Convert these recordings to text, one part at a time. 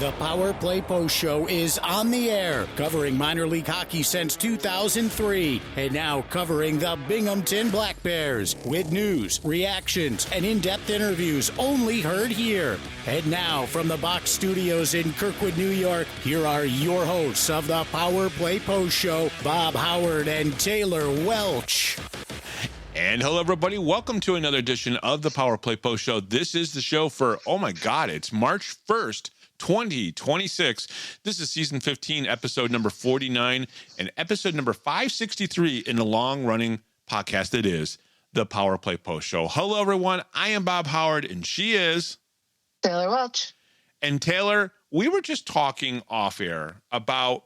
The Power Play Post Show is on the air, covering minor league hockey since 2003, and now covering the Binghamton Black Bears with news, reactions, and in-depth interviews only heard here. And now, from the Box Studios in Kirkwood, New York, here are your hosts of the Power Play Post Show, Bob Howard and Taylor Welch. And hello, everybody. Welcome to another edition of the Power Play Post Show. This is the show for, oh my God, it's March 1st, 2026. This is season 15, episode number 49, and episode number 563 in the long-running podcast that is the Power Play Post Show. Hello, everyone. I am Bob Howard, and she is Taylor Welch. And Taylor, we were just talking off air about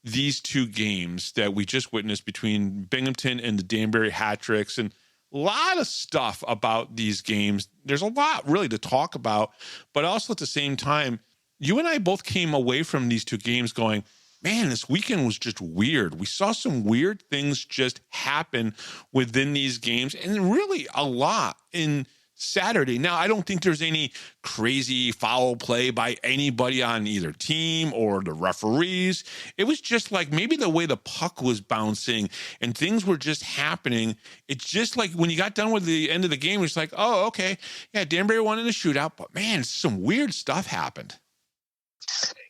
these two games that we just witnessed between Binghamton and the Danbury Hat Tricks, and a lot of stuff about these games. There's a lot really to talk about, but also at the same time, you and I both came away from these two games going, man, this weekend was just weird. We saw some weird things just happen within these games, and really a lot in Saturday. Now, I don't think there's any crazy foul play by anybody on either team or the referees. It was just like maybe the way the puck was bouncing and things were just happening. It's just like when you got done with the end of the game, it's like, oh, okay, yeah, Danbury won in the shootout, but man, some weird stuff happened.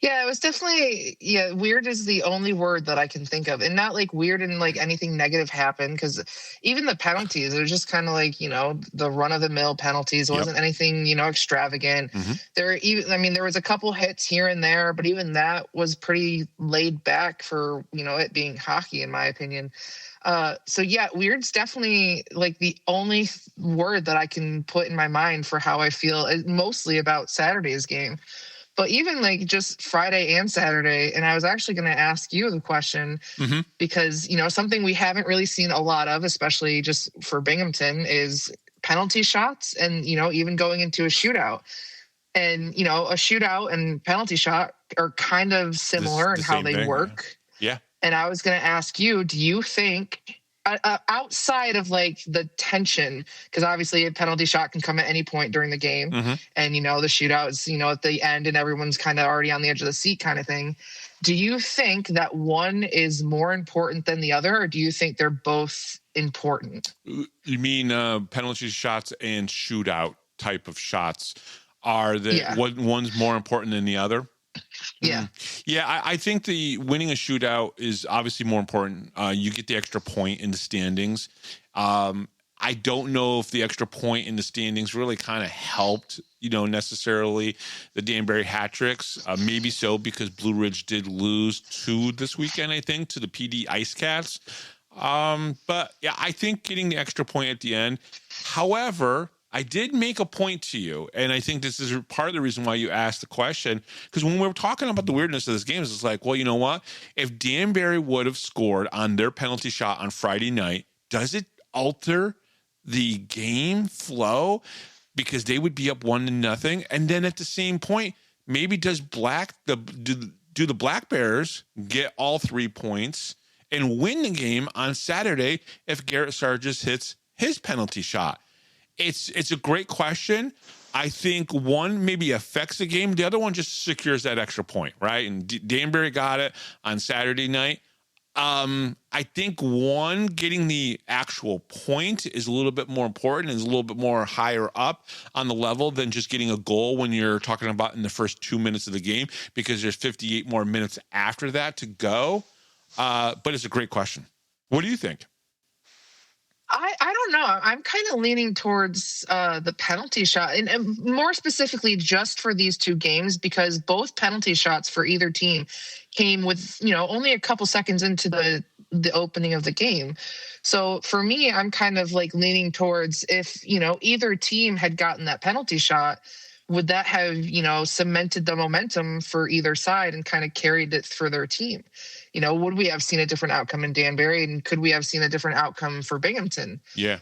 Yeah, it was definitely, weird is the only word that I can think of. And not like weird and like anything negative happened, because even the penalties, it was just kind of like, the run-of-the-mill penalties. It wasn't anything, extravagant. Mm-hmm. There was a couple hits here and there, but even that was pretty laid back for, it being hockey, in my opinion. Weird's definitely like the only word that I can put in my mind for how I feel, mostly about Saturday's game. But even like just Friday and Saturday, and I was actually going to ask you the question, because, something we haven't really seen a lot of, especially just for Binghamton, is penalty shots and, even going into a shootout. And, a shootout and penalty shot are kind of similar in how they work. Yeah. And I was going to ask you, do you think outside of like the tension, because obviously a penalty shot can come at any point during the game, and the shootout is at the end and everyone's kind of already on the edge of the seat kind of thing, do you think that one is more important than the other, or do you think they're both important? You mean penalty shots and shootout type of shots are one's more important than the other? Yeah. I think the winning a shootout is obviously more important. You get the extra point in the standings. I don't know if the extra point in the standings really kind of helped, necessarily the Danbury Hat Tricks. Maybe so, because Blue Ridge did lose this weekend, I think, to the PD Ice Cats. But yeah, I think getting the extra point at the end. However, I did make a point to you, and I think this is part of the reason why you asked the question, because when we were talking about the weirdness of this game, it's like, well, you know what? If Danbury would have scored on their penalty shot on Friday night, does it alter the game flow? Because they would be up 1-0, and then at the same point, maybe do the Black Bears get all 3 points and win the game on Saturday if Garrett Sargis hits his penalty shot? It's a great question. I think one maybe affects the game. The other one just secures that extra point, right? And Danbury got it on Saturday night. I think one, getting the actual point is a little bit more important, is a little bit more higher up on the level than just getting a goal when you're talking about in the first 2 minutes of the game, because there's 58 more minutes after that to go. But it's a great question. What do you think? I don't know. I'm kind of leaning towards the penalty shot, and more specifically just for these two games, because both penalty shots for either team came with, only a couple seconds into the opening of the game. So for me, I'm kind of like leaning towards if, either team had gotten that penalty shot, would that have, cemented the momentum for either side and kind of carried it for their team? Would we have seen a different outcome in Danbury, and could we have seen a different outcome for Binghamton? Yeah.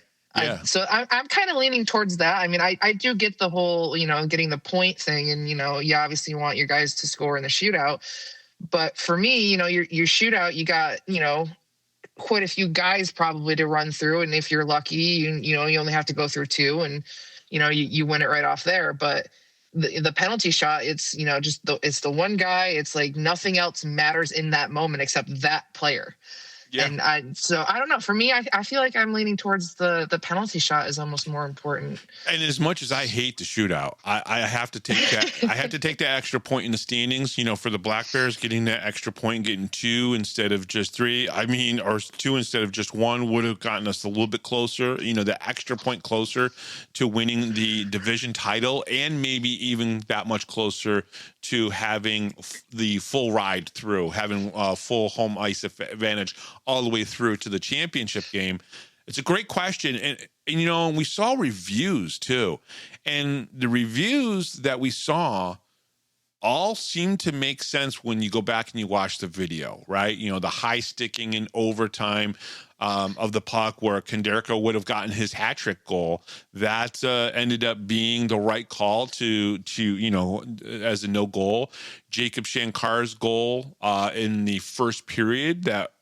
So I'm kind of leaning towards that. I mean, I do get the whole, getting the point thing, and, you obviously want your guys to score in the shootout. But for me, your shootout, you got, quite a few guys probably to run through. And if you're lucky, you only have to go through two, and, you win it right off there. But the penalty shot, it's, just it's the one guy. It's like nothing else matters in that moment except that player. Yeah. And so I don't know. For me, I feel like I'm leaning towards the penalty shot is almost more important. And as much as I hate the shootout, I have to take that. I have to take that extra point in the standings. For the Black Bears, getting that extra point, getting 2 instead of just 3. Or 2 instead of just 1 would have gotten us a little bit closer. The extra point closer to winning the division title, and maybe even that much closer to having the full ride through, having full home ice advantage all the way through to the championship game. It's a great question. And we saw reviews too. And the reviews that we saw all seem to make sense when you go back and you watch the video, right? The high sticking in overtime of the puck where Konderka would have gotten his hat trick goal. That ended up being the right call to as a no goal. Jacob Shankar's goal in the first period that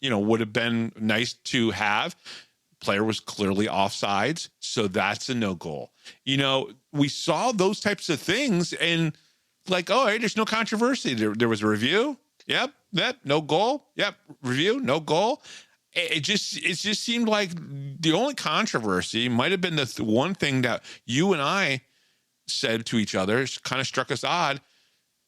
would have been nice to have. Player was clearly offsides, so that's a no goal. We saw those types of things, and hey, there's no controversy. There was a review. Yep, no goal. Yep, review, no goal. It just seemed like the only controversy might have been the one thing that you and I said to each other, kind of struck us odd,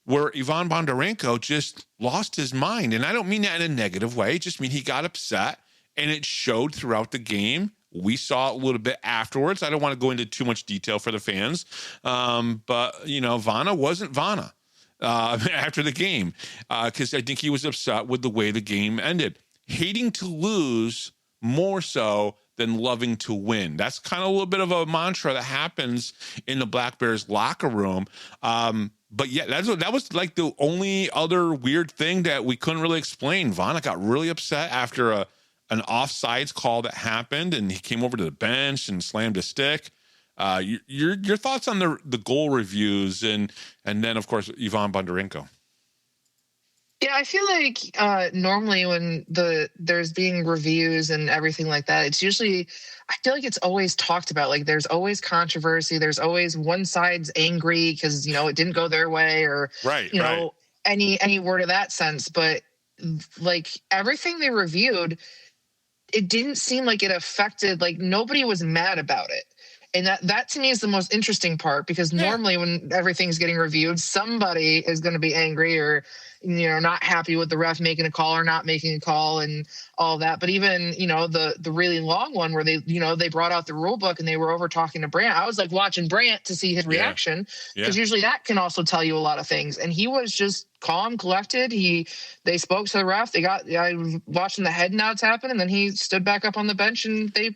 where Ivan Bondarenko just lost his mind. And I don't mean that in a negative way. I just mean he got upset, and it showed throughout the game. We saw it a little bit afterwards. I don't want to go into too much detail for the fans. But Vana wasn't Vana after the game because I think he was upset with the way the game ended. Hating to lose more so than loving to win. That's kind of a little bit of a mantra that happens in the Black Bears locker room. But yeah, that was like the only other weird thing that we couldn't really explain. Vana got really upset after an offsides call that happened, and he came over to the bench and slammed a stick. Your thoughts on the goal reviews and then of course Ivan Bondarenko. Yeah, I feel like normally when there's being reviews and everything like that, it's usually, I feel like it's always talked about. Like there's always controversy. There's always one side's angry because, it didn't go their way or, any word of that sense. But like everything they reviewed, it didn't seem like it affected, like nobody was mad about it. And that to me is the most interesting part because normally when everything's getting reviewed, somebody is going to be angry or, not happy with the ref making a call or not making a call and all that. But even, the really long one where they brought out the rule book and they were over talking to Brandt. I was like watching Brandt to see his reaction because usually that can also tell you a lot of things. And he was just calm, collected. They spoke to the ref. I was watching the head nods happen, and then he stood back up on the bench and they,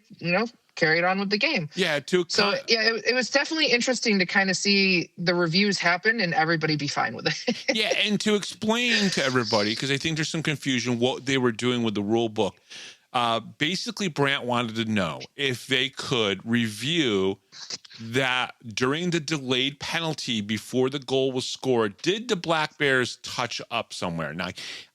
carried on with the game. Yeah. It was definitely interesting to kind of see the reviews happen and everybody be fine with it. Yeah. And to explain to everybody, because I think there's some confusion what they were doing with the rule book. Basically, Brandt wanted to know if they could review that during the delayed penalty before the goal was scored, did the Black Bears touch up somewhere? Now,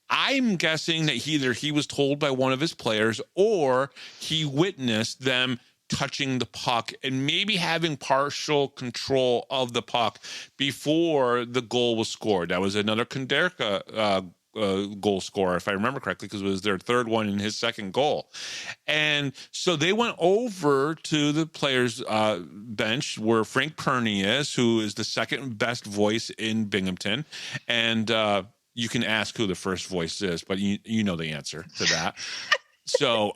I'm guessing that either he was told by one of his players or he witnessed them touching the puck and maybe having partial control of the puck before the goal was scored. That was another Konderka goal scorer, if I remember correctly, because it was their third one in his second goal. And so they went over to the players' bench where Frank Perney is, who is the second best voice in Binghamton. And you can ask who the first voice is, but you know the answer to that. So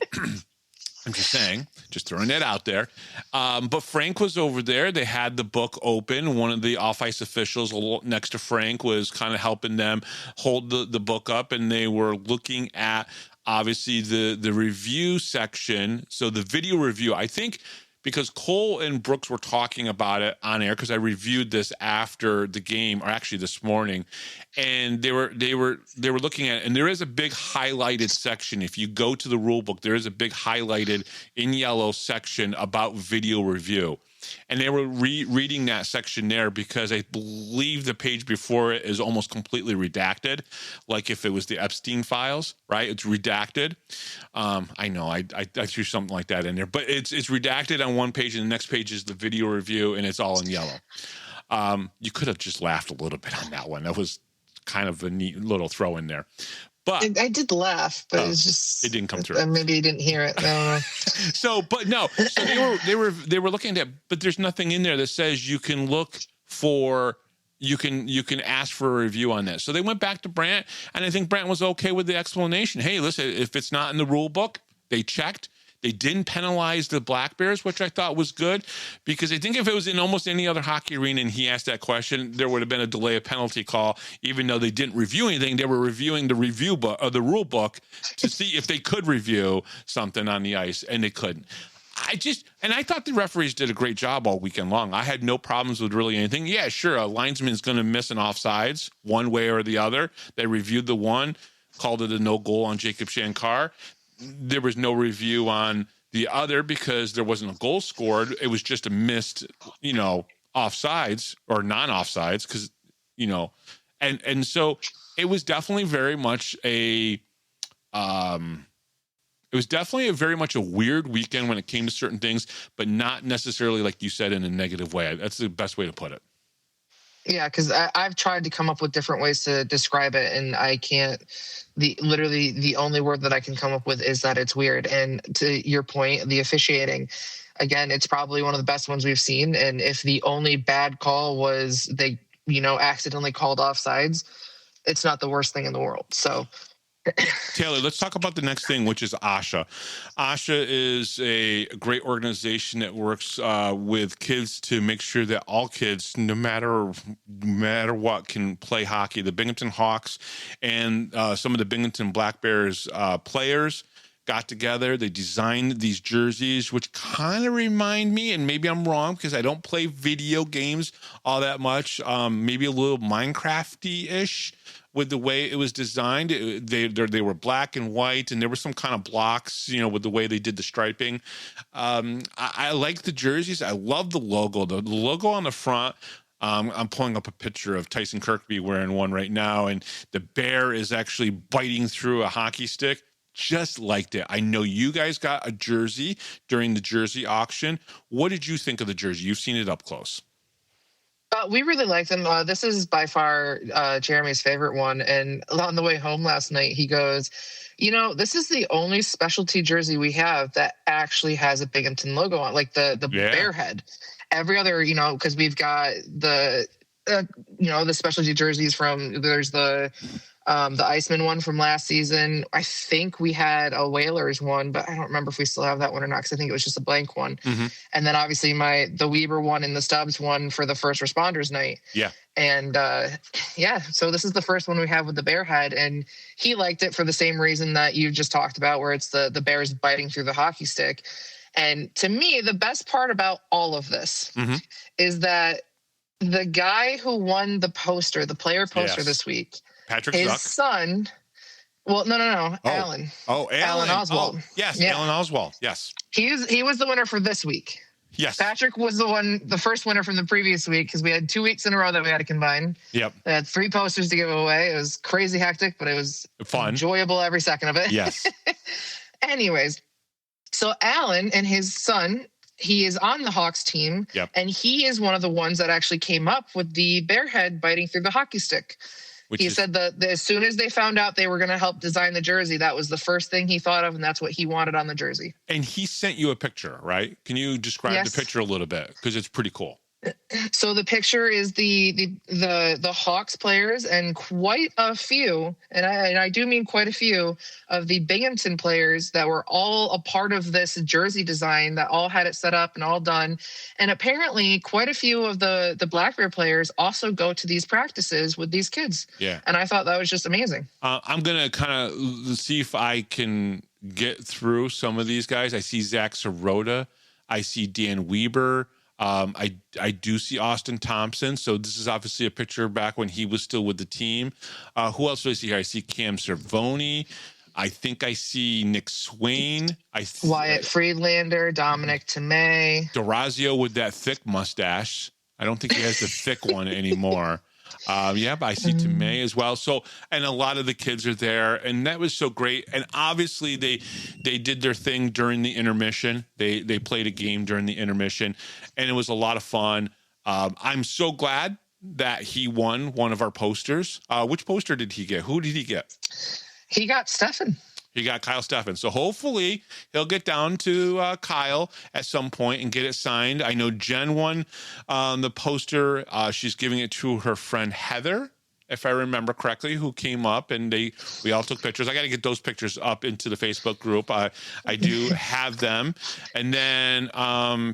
I'm just saying, just throwing that out there. But Frank was over there. They had the book open. One of the off-ice officials next to Frank was kind of helping them hold the book up, and they were looking at, obviously, the review section. So the video review, I think, because Cole and Brooks were talking about it on air, because I reviewed this after the game, or actually this morning, and they were looking at it, and there is a big highlighted section. If you go to the rule book, there is a big highlighted in yellow section about video review. And they were reading that section there because I believe the page before it is almost completely redacted, like if it was the Epstein files, right? It's redacted. I know I threw something like that in there, but it's redacted on one page, and the next page is the video review, and it's all in yellow. You could have just laughed a little bit on that one. That was kind of a neat little throw in there. But I did laugh, but it's just it didn't come through. Maybe you didn't hear it. No. So they were looking at, but there's nothing in there that says you can look for. You can ask for a review on this. So they went back to Brant, and I think Brant was okay with the explanation. Hey, listen, if it's not in the rule book, they checked. They didn't penalize the Black Bears, which I thought was good, because I think if it was in almost any other hockey arena and he asked that question, there would have been a delay of penalty call. Even though they didn't review anything, they were reviewing the review book or the rule book to see if they could review something on the ice, and they couldn't. I thought the referees did a great job all weekend long. I had no problems with really anything. Yeah, sure, a linesman's going to miss an offsides one way or the other. They reviewed the one, called it a no goal on Jacob Shankar. There was no review on the other because there wasn't a goal scored. It was just a missed, offsides or non-offsides because, and so it was definitely very much a very much a weird weekend when it came to certain things, but not necessarily, like you said, in a negative way. That's the best way to put it. Yeah, because I've tried to come up with different ways to describe it, and I can't. Literally the only word that I can come up with is that it's weird. And to your point, the officiating, again, it's probably one of the best ones we've seen. And if the only bad call was they, accidentally called offsides, it's not the worst thing in the world. So. Taylor, let's talk about the next thing, which is ASHA. ASHA is a great organization that works with kids to make sure that all kids, no matter what, can play hockey. The Binghamton Hawks and some of the Binghamton Black Bears players got together. They designed these jerseys, which kind of remind me, and maybe I'm wrong because I don't play video games all that much, maybe a little Minecraft-y-ish with the way it was designed. They were black and white, and there were some kind of blocks, with the way they did the striping. I like the jerseys. I love the logo. The logo on the front, I'm pulling up a picture of Tyson Kirkby wearing one right now, and the bear is actually biting through a hockey stick. Just liked it. I know you guys got a jersey during the jersey auction. What did you think of the jersey? You've seen it up close. We really like them. This is by far Jeremy's favorite one. And on the way home last night, he goes, this is the only specialty jersey we have that actually has a Binghamton logo on, like the bear head. Every other, because we've got the specialty jerseys there's the Iceman one from last season. I think we had a Whalers one, but I don't remember if we still have that one or not because I think it was just a blank one. Mm-hmm. And then obviously the Wieber one and the Stubbs one for the first responders night. Yeah. And so this is the first one we have with the bear head, and he liked it for the same reason that you just talked about, where it's the bears biting through the hockey stick. And to me, the best part about all of this is that the guy who won the player poster this week, Patrick his Zuck. Son. Well, no. Alan. Oh, Alan Oswald. Oh, yes, yeah. Alan Oswald. Yes. He was the winner for this week. Yes. Patrick was the first winner from the previous week because we had 2 weeks in a row that we had to combine. Yep. We had 3 posters to give away. It was crazy hectic, but it was fun, enjoyable every second of it. Yes. Anyways, so Alan and his son, he is on the Hawks team, and he is one of the ones that actually came up with the bear head biting through the hockey stick. He said that as soon as they found out they were going to help design the jersey, that was the first thing he thought of, and that's what he wanted on the jersey. And he sent you a picture, right? Can you describe the picture a little bit? Because it's pretty cool. So the picture is the Hawks players and quite a few, and I do mean quite a few, of the Binghamton players that were all a part of this jersey design that all had it set up and all done. And apparently quite a few of the Black Bear players also go to these practices with these kids. Yeah. And I thought that was just amazing. I'm going to kind of see if I can get through some of these guys. I see Zach Sirota. I see Dan Wieber. I do see Austin Thompson. So this is obviously a picture back when he was still with the team. Who else do I see here? I see Cam Cervoni. I think I see Nick Swain. Wyatt Friedlander, Dominic Tmej. Durazio with that thick mustache. I don't think he has the thick one anymore. But I see Tmej as well. So, and a lot of the kids are there, and that was so great. And obviously they did their thing during the intermission. They played a game during the intermission, and it was a lot of fun. I'm so glad that he won one of our posters. Which poster did he get? Who did he get? He got Stefan. He got Kyle Steffen. So hopefully he'll get down to Kyle at some point and get it signed. I know Jen won the poster. She's giving it to her friend Heather, if I remember correctly, who came up, and we all took pictures. I got to get those pictures up into the Facebook group. I do have them. And then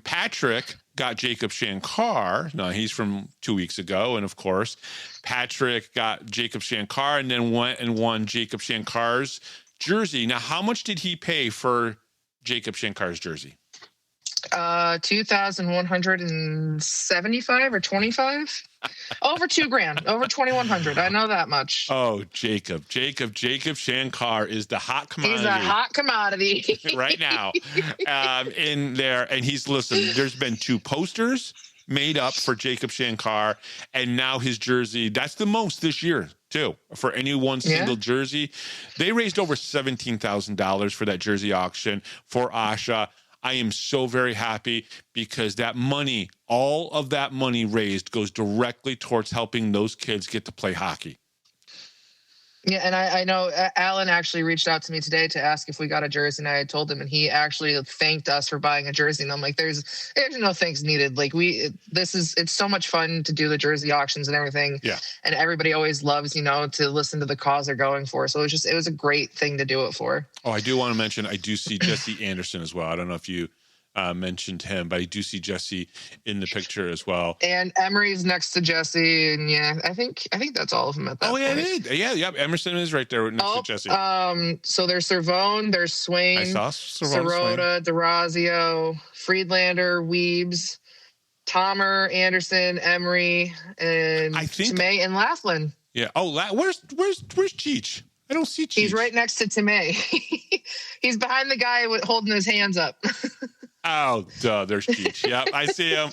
Patrick got Jacob Shankar. Now, he's from 2 weeks ago. And, of course, Patrick got Jacob Shankar and then went and won Jacob Shankar's jersey. Now, how much did he pay for Jacob Shankar's jersey? 2,175 or 25. Over $2,000, over 2,100. I know that much. Oh, Jacob Shankar is the hot commodity. He's a hot commodity right now in there. And listen, there's been 2 posters made up for Jacob Shankar, and now his jersey. That's the most this year, too, for any one single jersey. They raised over $17,000 for that jersey auction for Asha. I am so very happy because that money, all of that money raised, goes directly towards helping those kids get to play hockey. Yeah, and I know Alan actually reached out to me today to ask if we got a jersey, and I told him, and he actually thanked us for buying a jersey. And I'm like, there's no thanks needed. Like it's so much fun to do the jersey auctions and everything. Yeah. And everybody always loves, to listen to the cause they're going for. So it was a great thing to do it for. Oh, I do want to mention, I do see Jesse Anderson as well. I don't know if you mentioned him, but I do see Jesse in the picture as well. And Emery's next to Jesse, and I think that's all of them at that point. Yeah. Emerson is right there next to Jesse. So there's Servone, there's Swain, I saw Sirota, DeRazio, Friedlander, Weebs, Tomer, Anderson, Emery, and Tmej and Laughlin. Yeah. Oh, where's Cheech? I don't see Cheech. He's right next to Tmej. He's behind the guy holding his hands up. Oh, duh, there's Cheech. Yep, I see him.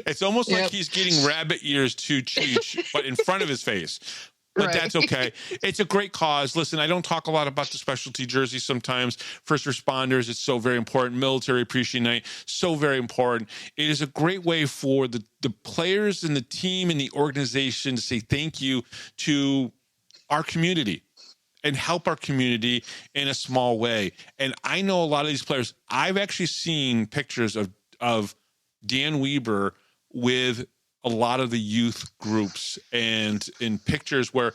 It's almost like he's getting rabbit ears to Cheech, but in front of his face. But that's okay. It's a great cause. Listen, I don't talk a lot about the specialty jerseys sometimes. First responders, it's so very important. Military Appreciation Night, so very important. It is a great way for the players and the team and the organization to say thank you to our community and help our community in a small way. And I know a lot of these players. I've actually seen pictures of Dan Wieber with a lot of the youth groups, and in pictures where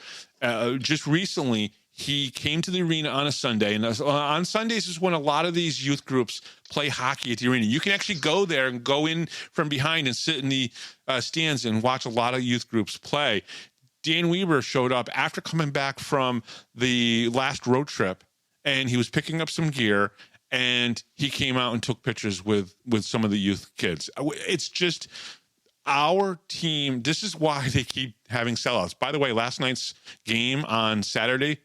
just recently he came to the arena on a Sunday. And on Sundays is when a lot of these youth groups play hockey at the arena. You can actually go there and go in from behind and sit in the stands and watch a lot of youth groups play. Dan Wieber showed up after coming back from the last road trip, and he was picking up some gear, and he came out and took pictures with some of the youth kids. It's just our team. This is why they keep having sellouts. By the way, last night's game on Saturday,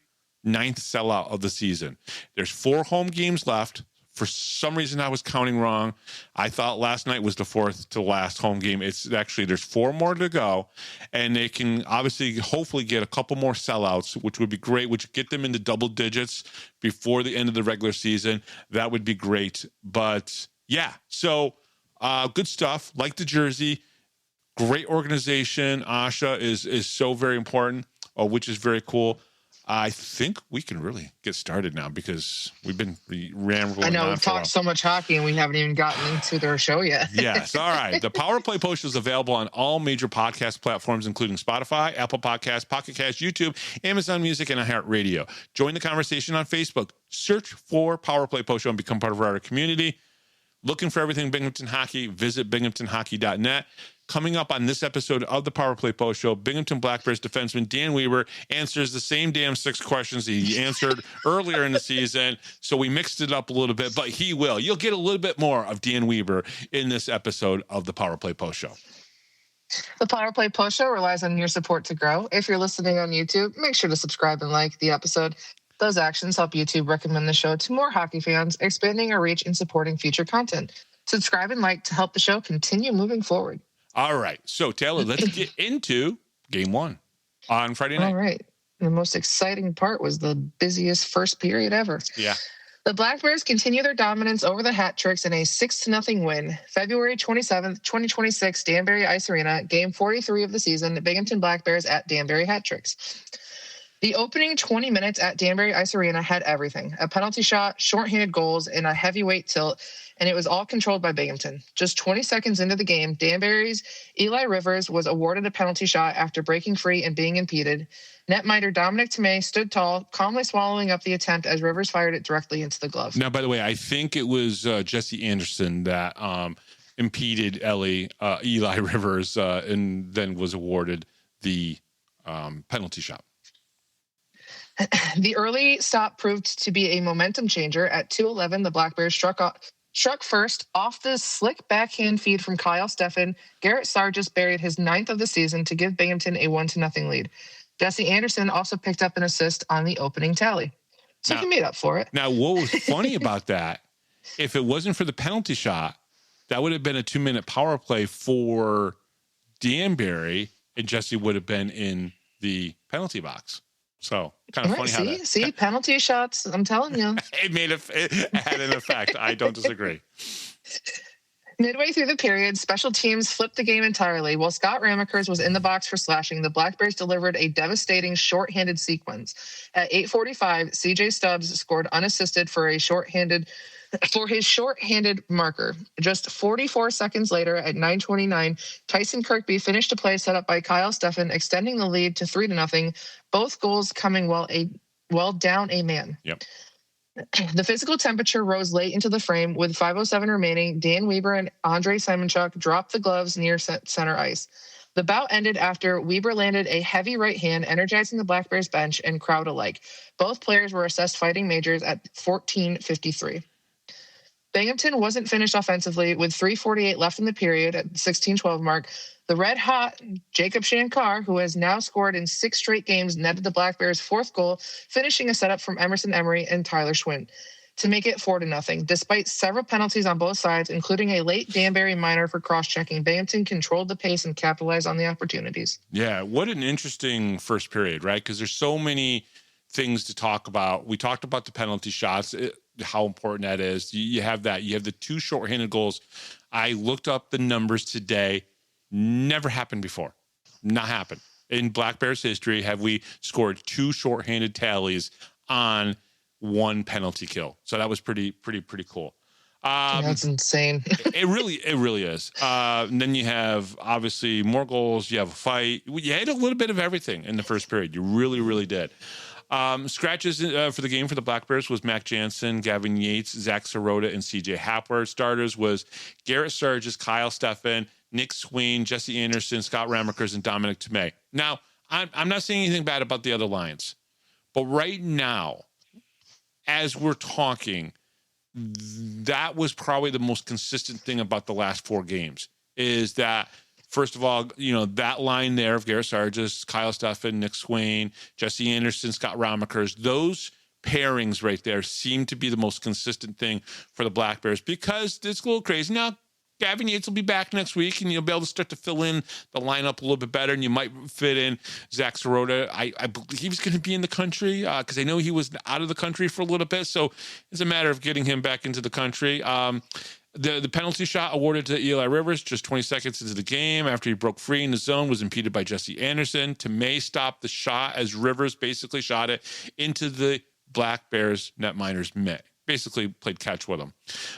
9th sellout of the season. There's 4 home games left. For some reason, I was counting wrong. I thought last night was the 4th to last home game. It's actually, there's 4 more to go, and they can hopefully get a couple more sellouts, which would be great, which would get them into double digits before the end of the regular season. That would be great. But yeah, so good stuff. Like the jersey, great organization. Asha is so very important, which is very cool. I think we can really get started now because we've been rambling. I know we've talked so much hockey and we haven't even gotten into their show yet. Yes. All right. The Power Play Post is available on all major podcast platforms, including Spotify, Apple Podcasts, Pocket Cast, YouTube, Amazon Music, and iHeartRadio. Join the conversation on Facebook. Search for Power Play Post Show and become part of our community. Looking for everything Binghamton Hockey, visit binghamtonhockey.net. Coming up on this episode of the Power Play Post Show, Binghamton Black Bears defenseman Dan Wieber answers the same damn 6 questions he answered earlier in the season. So we mixed it up a little bit, but he will. You'll get a little bit more of Dan Wieber in this episode of the Power Play Post Show. The Power Play Post Show relies on your support to grow. If you're listening on YouTube, make sure to subscribe and like the episode. Those actions help YouTube recommend the show to more hockey fans, expanding our reach and supporting future content. Subscribe and like to help the show continue moving forward. All right. So, Taylor, let's get into game 1 on Friday night. All right. The most exciting part was the busiest first period ever. Yeah. The Black Bears continue their dominance over the Hat Tricks in a 6-0 win. February 27th, 2026, Danbury Ice Arena, Game 43 of the season, Binghamton Black Bears at Danbury Hat Tricks. The opening 20 minutes at Danbury Ice Arena had everything: a penalty shot, shorthanded goals, and a heavyweight tilt, and it was all controlled by Binghamton. Just 20 seconds into the game, Danbury's Eli Rivers was awarded a penalty shot after breaking free and being impeded. Netminder Dominic Tmej stood tall, calmly swallowing up the attempt as Rivers fired it directly into the glove. Now, by the way, I think it was Jesse Anderson that impeded Eli Rivers and then was awarded the penalty shot. The early stop proved to be a momentum changer. At 2:11, the Black Bears struck first off the slick backhand feed from Kyle Steffen. Garrett Sargis buried his 9th of the season to give Binghamton a 1-0 lead. Jesse Anderson also picked up an assist on the opening tally. So he made up for it. Now, what was funny about that, if it wasn't for the penalty shot, that would have been a 2-minute power play for Danbury, and Jesse would have been in the penalty box. So kind of funny how that... See, penalty shots, I'm telling you. It had an effect. I don't disagree. Midway through the period, special teams flipped the game entirely. While Scott Ramakers was in the box for slashing, the Black Bears delivered a devastating shorthanded sequence. At 8:45, CJ Stubbs scored unassisted for his shorthanded marker. Just 44 seconds later, at 9:29, Tyson Kirkby finished a play set up by Kyle Steffen, extending the lead to 3-0. Both goals coming well down a man. Yep. The physical temperature rose late into the frame. With 5:07 remaining, Dan Wieber and Andrei Simonchuk dropped the gloves near center ice. The bout ended after Wieber landed a heavy right hand, energizing the Black Bears bench and crowd alike. Both players were assessed fighting majors at 14:53. Binghamton wasn't finished offensively. With 3:48 left in the period at the 16-12 mark, the red-hot Jacob Shankar, who has now scored in 6 straight games, netted the Black Bears' 4th goal, finishing a setup from Emerson Emery and Tyler Schwinn to make it 4-0. Despite several penalties on both sides, including a late Danbury minor for cross-checking, Binghamton controlled the pace and capitalized on the opportunities. Yeah, what an interesting first period, right? Because there's so many things to talk about. We talked about the penalty shots, how important that is. You have that. You have the 2 shorthanded goals. I looked up the numbers today. Never happened before. Not happened. In Black Bears history, have we scored 2 shorthanded tallies on 1 penalty kill. So that was pretty cool. That's insane. it really is. And then you have obviously more goals. You have a fight. You had a little bit of everything in the first period. You really did. Scratches for the game for the Black Bears was Mac Jansen, Gavin Yates, Zach Sirota, and CJ Hapler. Starters was Garrett Sargis, Kyle Steffen, Nick Swain, Jesse Anderson, Scott Ramakers, and Dominic Tmej. Now, I'm not saying anything bad about the other lines, but right now, as we're talking, that was probably the most consistent thing about the last 4 games is that, first of all, that line there of Garrett Sargis, Kyle Steffen, Nick Swain, Jesse Anderson, Scott Ramakers, those pairings right there seem to be the most consistent thing for the Black Bears because it's a little crazy. Now, Gavin Yates will be back next week, and you'll be able to start to fill in the lineup a little bit better, and you might fit in Zach Sirota. I believe he's going to be in the country because I know he was out of the country for a little bit, so it's a matter of getting him back into the country. The penalty shot awarded to Eli Rivers just 20 seconds into the game after he broke free in the zone was impeded by Jesse Anderson. Tmej stopped the shot as Rivers basically shot it into the Black Bears netminder's mitt. Basically played catch with them.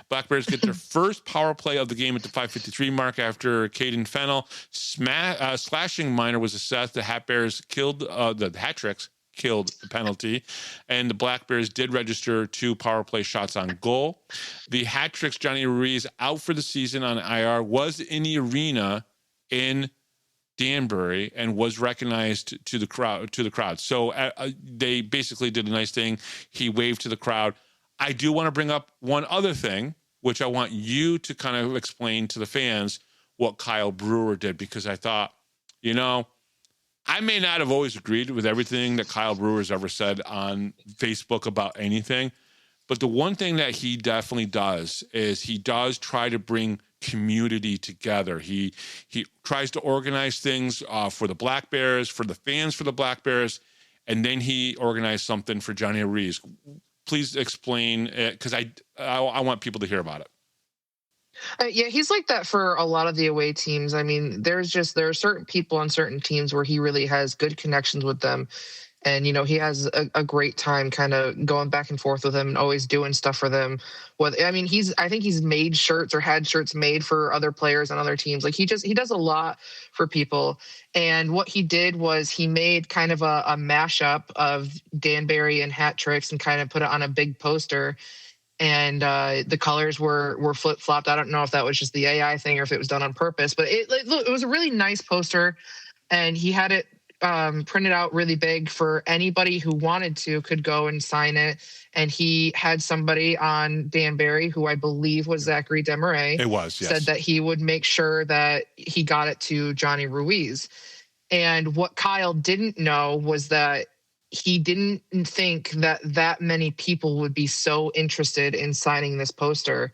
Black Bears get their first power play of the game at the 5:53 mark after Caden Fennell slashing minor was assessed. The Hat Bears killed the Hat Tricks killed the penalty, and the Black Bears did register 2 power play shots on goal. The Hat Tricks Johnny Ruiz out for the season on IR was in the arena in Danbury and was recognized to the crowd. So they basically did a nice thing. He waved to the crowd. I do want to bring up one other thing, which I want you to kind of explain to the fans what Kyle Brewer did, because I thought, I may not have always agreed with everything that Kyle Brewer's ever said on Facebook about anything, but the one thing that he definitely does is he does try to bring community together. He tries to organize things for the Black Bears, for the fans for the Black Bears, and then he organized something for Johnny Ruiz. please explain it, because I want people to hear about it. Yeah, he's like that for a lot of the away teams. I mean, there are certain people on certain teams where he really has good connections with them. And, he has a great time kind of going back and forth with them and always doing stuff for them. I think he's made shirts or had shirts made for other players on other teams. Like he does a lot for people. And what he did was he made kind of a mashup of Danbury and Hat Tricks and kind of put it on a big poster. And the colors were flip-flopped. I don't know if that was just the AI thing or if it was done on purpose, but it was a really nice poster, and he had it printed out really big for anybody who wanted to could go and sign it. And he had somebody on Danbury, who I believe was Zachary Desmarais. It was, yes. Said that he would make sure that he got it to Johnny Ruiz. And what Kyle didn't know was that he didn't think that many people would be so interested in signing this poster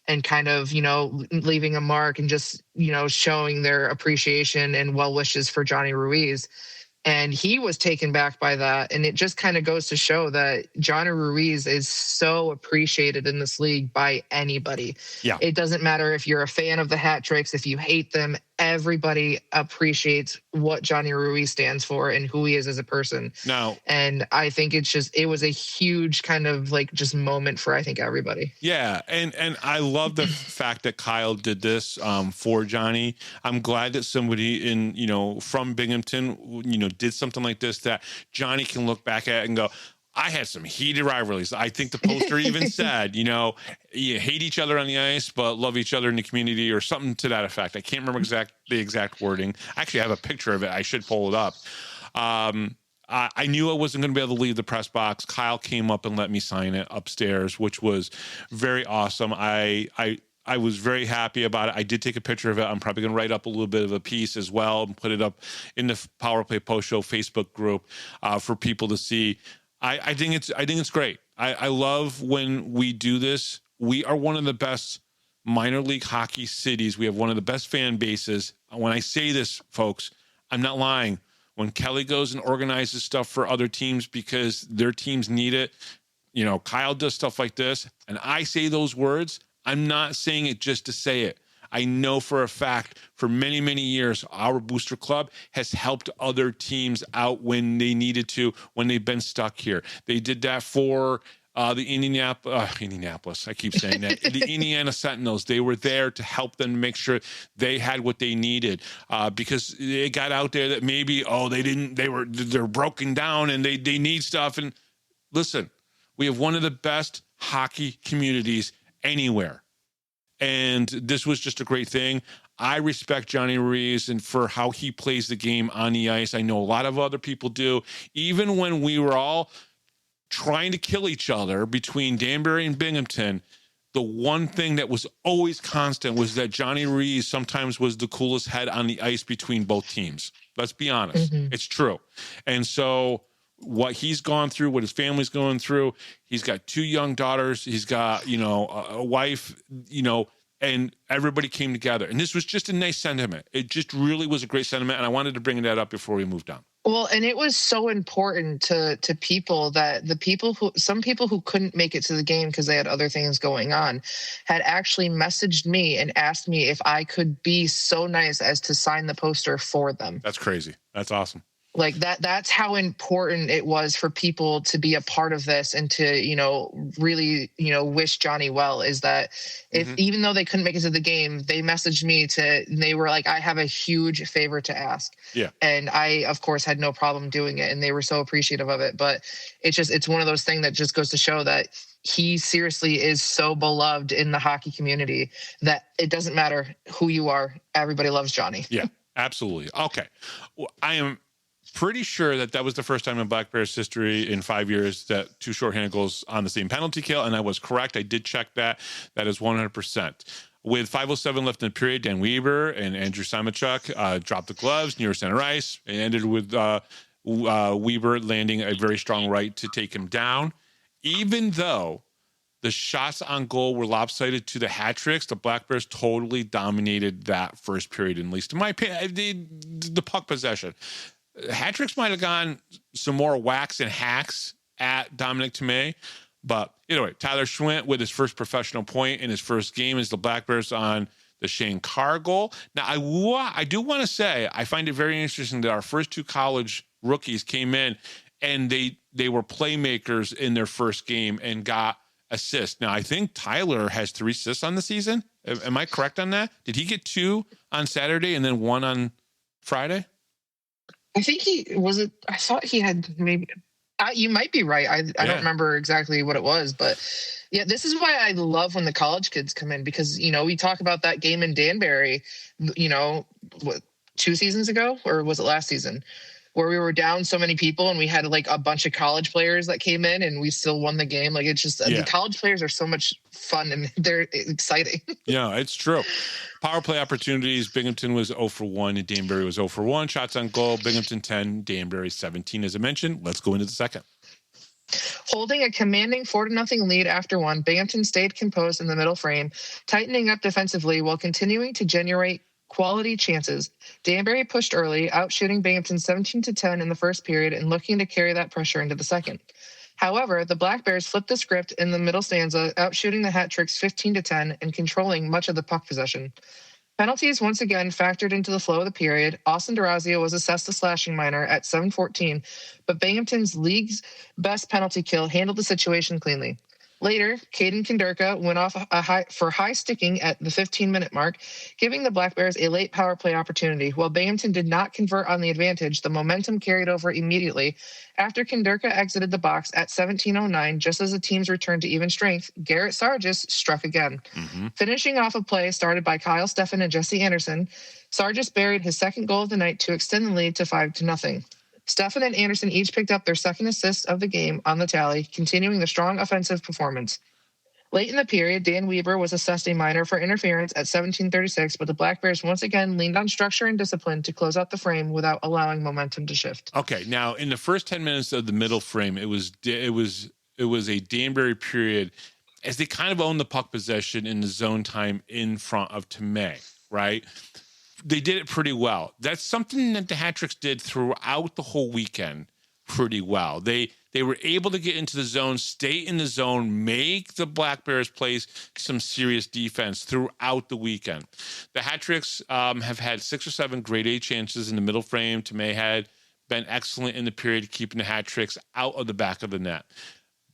and kind of, leaving a mark and just, showing their appreciation and well wishes for Johnny Ruiz. And he was taken back by that. And it just kind of goes to show that Johnny Ruiz is so appreciated in this league by anybody. Yeah. It doesn't matter if you're a fan of the Hat Tricks, if you hate them, everybody appreciates what Johnny Ruiz stands for and who he is as a person. Now, and I think it was a huge kind of like just moment for, I think, everybody. Yeah. And I love the fact that Kyle did this for Johnny. I'm glad that somebody from Binghamton, did something like this that Johnny can look back at and go, I had some heated rivalries. I think the poster even said, you hate each other on the ice, but love each other in the community, or something to that effect. I can't remember the exact wording. I actually have a picture of it. I should pull it up. I knew I wasn't going to be able to leave the press box. Kyle came up and let me sign it upstairs, which was very awesome. I was very happy about it. I did take a picture of it. I'm probably going to write up a little bit of a piece as well and put it up in the Power Play Post Show Facebook group for people to see. I think it's great. I love when we do this. We are one of the best minor league hockey cities. We have one of the best fan bases. When I say this, folks, I'm not lying. When Kelly goes and organizes stuff for other teams because their teams need it, Kyle does stuff like this, and I say those words, I'm not saying it just to say it. I know for a fact for many, many years, our booster club has helped other teams out when they needed to, when they've been stuck here. They did that for the Indianapolis. I keep saying that. The Indiana Sentinels. They were there to help them make sure they had what they needed because it got out there that maybe, they're broken down and they need stuff. And listen, we have one of the best hockey communities anywhere. And this was just a great thing. I respect Johnny Ruiz and for how he plays the game on the ice. I know a lot of other people do. Even when we were all trying to kill each other between Danbury and Binghamton, the one thing that was always constant was that Johnny Ruiz sometimes was the coolest head on the ice between both teams. Let's be honest. Mm-hmm. It's true. And so what he's gone through, what his family's going through, he's got 2 young daughters, he's got, a wife, and everybody came together. And this was just a nice sentiment. It just really was a great sentiment. And I wanted to bring that up before we moved on. Well, and it was so important to people that some people who couldn't make it to the game because they had other things going on had actually messaged me and asked me if I could be so nice as to sign the poster for them. That's crazy. That's awesome. Like that's how important it was for people to be a part of this and to, really, wish Johnny well, is that if even though they couldn't make it to the game, they messaged me and they were like, I have a huge favor to ask. Yeah. And I, of course, had no problem doing it. And they were so appreciative of it. But it's one of those things that just goes to show that he seriously is so beloved in the hockey community that it doesn't matter who you are. Everybody loves Johnny. Yeah, absolutely. Okay. Well, I am pretty sure that was the first time in Black Bears history in 5 years that 2 shorthanded goals on the same penalty kill, and I was correct. I did check that. That is 100%. With 5:07 left in the period, Dan Wieber and Andrew Simachuk dropped the gloves near center ice. It ended with Wieber landing a very strong right to take him down. Even though the shots on goal were lopsided to the Hat Tricks, the Black Bears totally dominated that first period, at least in my opinion, the puck possession. Hat Tricks might have gone some more whacks and hacks at Dominic Tmej, But either way, Tyler Schwint with his first professional point in his first game as the Black Bears on the Shane Carr goal. Now, I do want to say I find it very interesting that our first two college rookies came in and they were playmakers in their first game and got assists. Now, I think Tyler has 3 assists on the season. Am I correct on that? Did he get 2 on Saturday and then 1 on Friday? I think I thought he had maybe. You might be right. I don't remember exactly what it was, but yeah, this is why I love when the college kids come in because, we talk about that game in Danbury, what, 2 seasons ago, or was it last season, where we were down so many people and we had like a bunch of college players that came in and we still won the game. Like it's just the college players are so much fun and they're exciting. Yeah, it's true. Power play opportunities. Binghamton was 0 for 1 and Danbury was 0 for 1. Shots on goal. Binghamton 10, Danbury 17. As I mentioned, let's go into the second. Holding a commanding 4-0 lead after 1, Binghamton stayed composed in the middle frame, tightening up defensively while continuing to generate quality chances. Danbury pushed early, outshooting Binghamton 17-10 in the first period and looking to carry that pressure into the second. However, the Black Bears flipped the script in the middle stanza, outshooting the Hat Tricks 15-10 and controlling much of the puck possession. Penalties once again factored into the flow of the period. Austin DeRazio was assessed a slashing minor at 7:14, but Binghamton's league's best penalty kill handled the situation cleanly. Later, Caden Konderka went off for high sticking at the 15-minute mark, giving the Black Bears a late power play opportunity. While Binghamton did not convert on the advantage, the momentum carried over immediately. After Konderka exited the box at 17:09, just as the teams returned to even strength, Garrett Sargis struck again. Finishing off a play started by Kyle Steffen and Jesse Anderson, Sargis buried his second goal of the night to extend the lead to 5-0. Steffen and Anderson each picked up their second assist of the game on the tally, continuing the strong offensive performance. Late in the period, Dan Wieber was assessed a minor for interference at 17:36, but the Black Bears once again leaned on structure and discipline to close out the frame without allowing momentum to shift. Okay, now in the first 10 minutes of the middle frame, it was a Danbury period as they kind of owned the puck possession in the zone time in front of Tmej, right? They did it pretty well. That's something that the Hat Tricks did throughout the whole weekend pretty well. They were able to get into the zone, stay in the zone, make the Black Bears play some serious defense throughout the weekend. The Hat Tricks have had 6 or 7 grade A chances in the middle frame. Tmej had been excellent in the period, keeping the Hat Tricks out of the back of the net.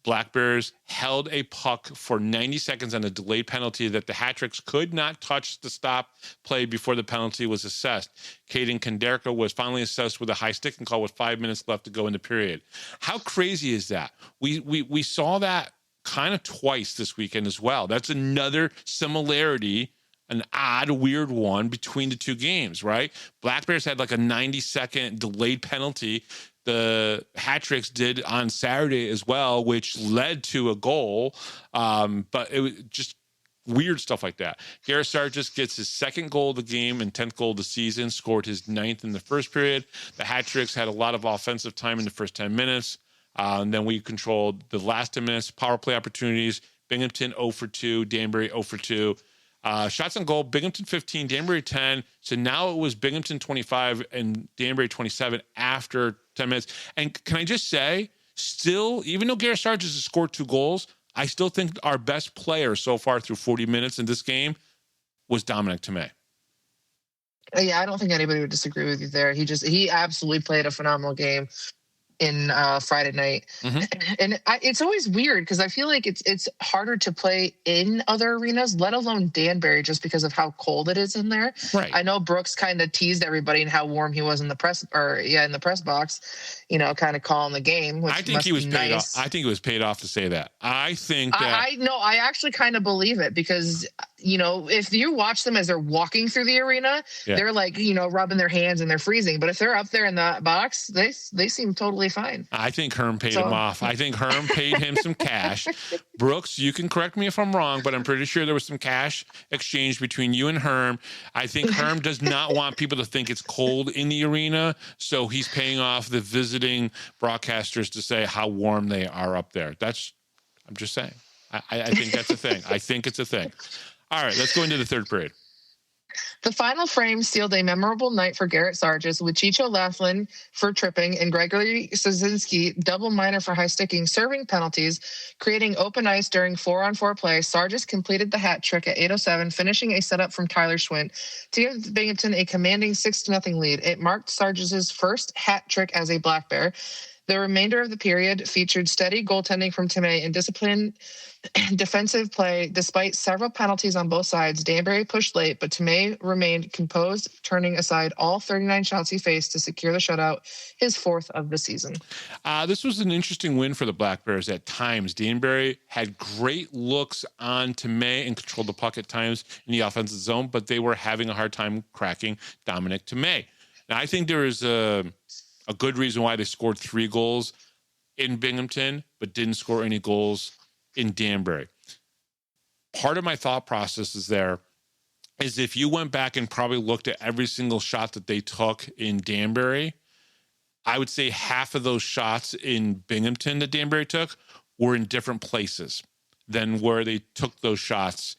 Black Bears held a puck for 90 seconds on a delayed penalty that the Hat Tricks could not touch the stop play before the penalty was assessed. Caden Konderka was finally assessed with a high sticking call with 5 minutes left to go in the period. How crazy is that? We saw that kind of twice this weekend as well. That's another similarity, an odd, weird one between the two games, right? Black Bears had like a 90-second delayed penalty. The Hat Tricks did on Saturday as well, which led to a goal. But it was just weird stuff like that. Garrett Sargis gets his second goal of the game and 10th goal of the season, scored his 9th in the first period. The Hat Tricks had a lot of offensive time in the first 10 minutes. And then we controlled the last 10 minutes, power play opportunities. Binghamton 0 for 2, Danbury 0 for 2. Shots on goal, Binghamton 15, Danbury 10. So now it was Binghamton 25 and Danbury 27 after 10 minutes. And can I just say, still, even though Garrett Sargis has scored 2 goals, I still think our best player so far through 40 minutes in this game was Dominic Tmej. Yeah, I don't think anybody would disagree with you there. He absolutely played a phenomenal game in Friday night. And it's always weird because I feel like it's harder to play in other arenas, let alone Danbury, just because of how cold it is in there. Right. I know Brooks kind of teased everybody and how warm he was in the press box, kind of calling the game. I think he was paid off. I think it was paid off to say that. I think that I actually kind of believe it because if you watch them as they're walking through the arena, they're like, rubbing their hands and they're freezing. But if they're up there in the box, they seem totally fine. I think Herm paid him off. I think Herm paid him some cash. Brooks, you can correct me if I'm wrong, but I'm pretty sure there was some cash exchanged between you and Herm. I think Herm does not want people to think it's cold in the arena, so he's paying off the visiting broadcasters to say how warm they are up there. I'm just saying. I think that's a thing. I think it's a thing. All right, let's go into the third period. The final frame sealed a memorable night for Garrett Sargis, with Chicho Laughlin for tripping and Gregory Szynski, double minor for high sticking, serving penalties, creating open ice during 4-on-4 play. Sargis completed the hat trick at 8:07, finishing a setup from Tyler Schwint to give Binghamton a commanding 6-0 lead. It marked Sargis' first hat trick as a Black Bear. The remainder of the period featured steady goaltending from Tmej and disciplined defensive play. Despite several penalties on both sides, Danbury pushed late, but Tmej remained composed, turning aside all 39 shots he faced to secure the shutout, his 4th of the season. This was an interesting win for the Black Bears at times. Danbury had great looks on Tmej and controlled the puck at times in the offensive zone, but they were having a hard time cracking Dominic Tmej. Now, I think there is a good reason why they scored 3 goals in Binghamton, but didn't score any goals in Danbury. Part of my thought process is if you went back and probably looked at every single shot that they took in Danbury, I would say half of those shots in Binghamton that Danbury took were in different places than where they took those shots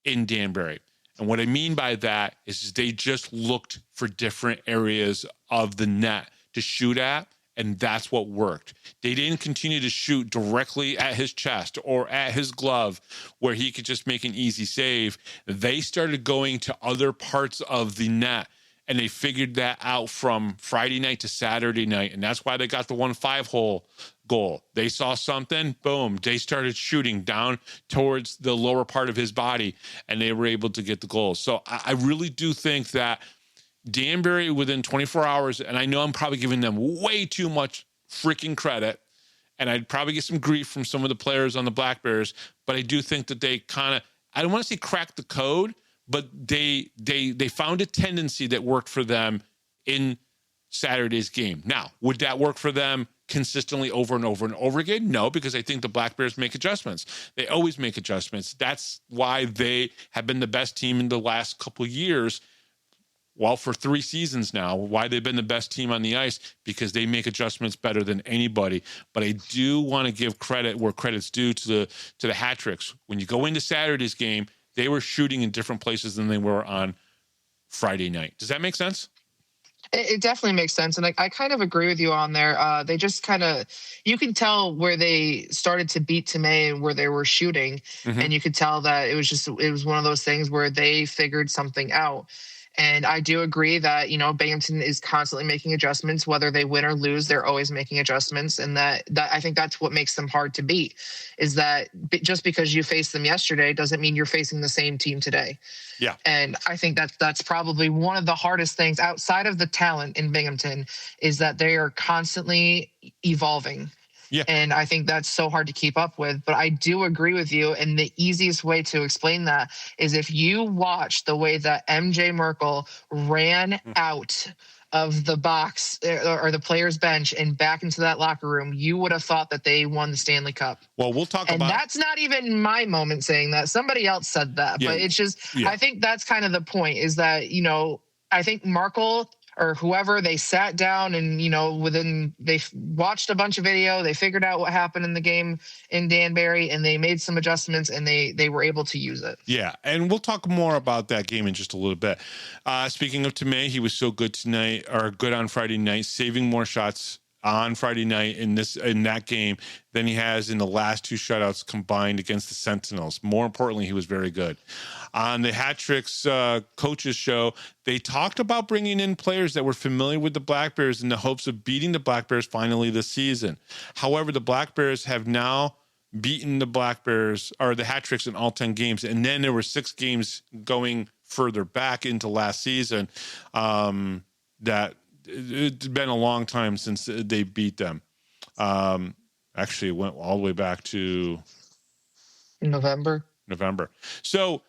in Danbury. And what I mean by that is they just looked for different areas of the net to shoot at, and that's what worked. They didn't continue to shoot directly at his chest or at his glove where he could just make an easy save. They started going to other parts of the net, and they figured that out from Friday night to Saturday night, and that's why they got the 1-5-hole goal. They saw something, boom, they started shooting down towards the lower part of his body, and they were able to get the goal. So I really do think that Danbury, within 24 hours, and I know I'm probably giving them way too much freaking credit, and I'd probably get some grief from some of the players on the Black Bears, but I do think that they kind of, I don't want to say cracked the code, but they found a tendency that worked for them in Saturday's game. Now, would that work for them consistently over and over and over again? No, because I think the Black Bears make adjustments. They always make adjustments. That's why they have been the best team in the last couple of years. Well, for 3 seasons now, why they've been the best team on the ice, because they make adjustments better than anybody. But I do want to give credit where credit's due to the Hat Tricks. When you go into Saturday's game, they were shooting in different places than they were on Friday night. Does that make sense? It definitely makes sense. And I kind of agree with you on there. They just kind of, you can tell where they started to beat Tmej and where they were shooting. Mm-hmm. And you could tell that it was one of those things where they figured something out. And I do agree that, Binghamton is constantly making adjustments, whether they win or lose, they're always making adjustments. And that I think that's what makes them hard to beat, is that just because you faced them yesterday doesn't mean you're facing the same team today. Yeah. And I think that's probably one of the hardest things outside of the talent in Binghamton, is that they are constantly evolving. Yeah. And I think that's so hard to keep up with. But I do agree with you. And the easiest way to explain that is if you watch the way that MJ Merkel ran out of the box or the player's bench and back into that locker room, you would have thought that they won the Stanley Cup. Well, we'll talk about. And that's not even my moment saying that. Somebody else said that. Yeah. But it's just, I think that's kind of the point, is that, I think Merkel or whoever, they sat down and, they watched a bunch of video, they figured out what happened in the game in Danbury, and they made some adjustments, and they were able to use it. Yeah, and we'll talk more about that game in just a little bit. Speaking of Tmej, he was so good tonight, or good on Friday night, saving more shots on Friday night in that game than he has in the last 2 shutouts combined against the Sentinels. More importantly, he was very good. On the Hat Tricks coaches show, they talked about bringing in players that were familiar with the Black Bears in the hopes of beating the Black Bears finally this season. However, the Black Bears have now beaten the Black Bears, or the Hat Tricks, in all 10 games. And then there were 6 games going further back into last season that it's been a long time since they beat them. Actually, it went all the way back to November. So,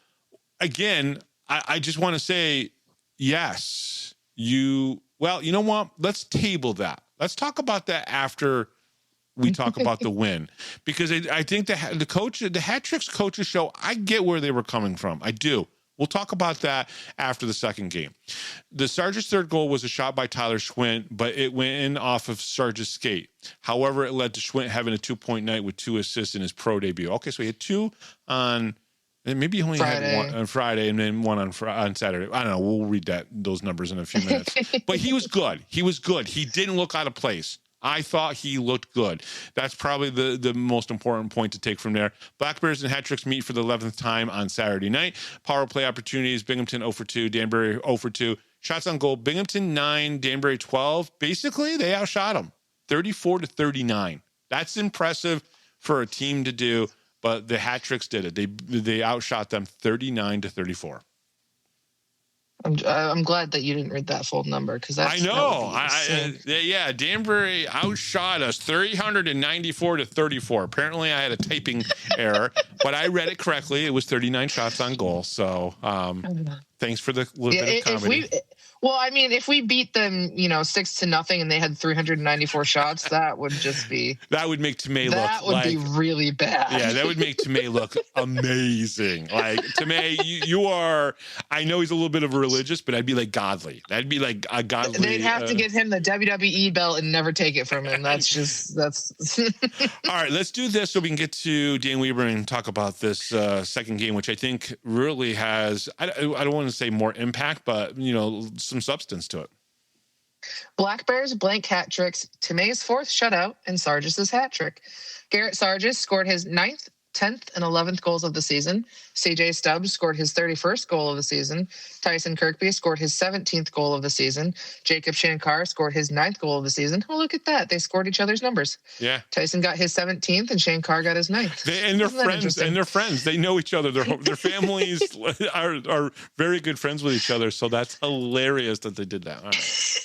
again, I just want to say, yes, you know what? Let's table that. Let's talk about that after we talk about the win, because I think the Hat Tricks coaches show, I get where they were coming from. I do. We'll talk about that after the second game. The Sargis' third goal was a shot by Tyler Schwint, but it went in off of Sargis' skate. However, it led to Schwint having a 2-point night with 2 assists in his pro debut. Okay, so he had 2 on And maybe he only Friday. had one on Friday and then one on Saturday. I don't know. We'll read those numbers in a few minutes. But he was good. He was good. He didn't look out of place. I thought he looked good. That's probably the most important point to take from there. Black Bears and Hat Tricks meet for the 11th time on Saturday night. Power play opportunities, Binghamton 0 for 2, Danbury 0 for 2. Shots on goal, Binghamton 9, Danbury 12. Basically, they outshot them 34-39. That's impressive for a team to do, but the Hat Tricks did it. They outshot them 39-34. I'm glad that you didn't read that full number because I know. Yeah, Danbury outshot us 394-34. Apparently, I had a typing error, but I read it correctly. It was 39 shots on goal. So, thanks for the little bit of comedy. If we beat them, 6-0, and they had 394 shots, that would just be. That would make Tmej look. That would be really bad. Yeah, that would make Tmej look amazing. Like Tmej, you are. I know he's a little bit of a religious, but I'd be like godly. That'd be like a godly. They'd have to give him the WWE belt and never take it from him. That's. All right, let's do this so we can get to Dan Wieber and talk about this second game, which I think really has. I don't want to say more impact, but some substance to it. Black Bears blank hat tricks, Tmej's fourth shutout, and Sargis's hat trick. Garrett Sargis scored his 9th, 10th, and 11th goals of the season. CJ Stubbs scored his 31st goal of the season. Tyson Kirkby scored his 17th goal of the season. Jacob Shankar scored his 9th goal of the season. Oh, look at that. They scored each other's numbers. Yeah. Tyson got his 17th and Shankar got his 9th. They're friends. They know each other. Their families are very good friends with each other. So that's hilarious that they did that. All right.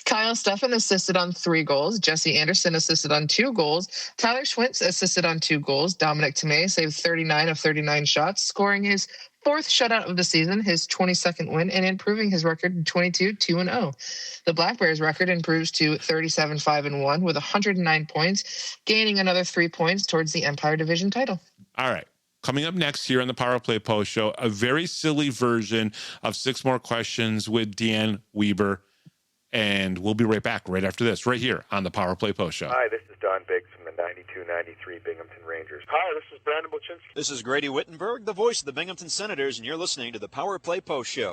Kyle Steffen assisted on 3 goals. Jesse Anderson assisted on 2 goals. Tyler Schwintz assisted on 2 goals. Dominic Tmej saved 39 of 39 shots, scoring his 4th shutout of the season, his 22nd win, and improving his record to 22-2-0. The Black Bears record improves to 37-5-1 with 109 points, gaining another 3 points towards the Empire Division title. All right. Coming up next here on the Power Play Post Show, a very silly version of 6 More Questions with Dan Wieber. And we'll be right back right after this, right here on the Power Play Post Show. Hi, this is Don Biggs from the 92-93 Binghamton Rangers. Hi, this is Brandon Bolchinski. This is Grady Wittenberg, the voice of the Binghamton Senators, and you're listening to the Power Play Post Show.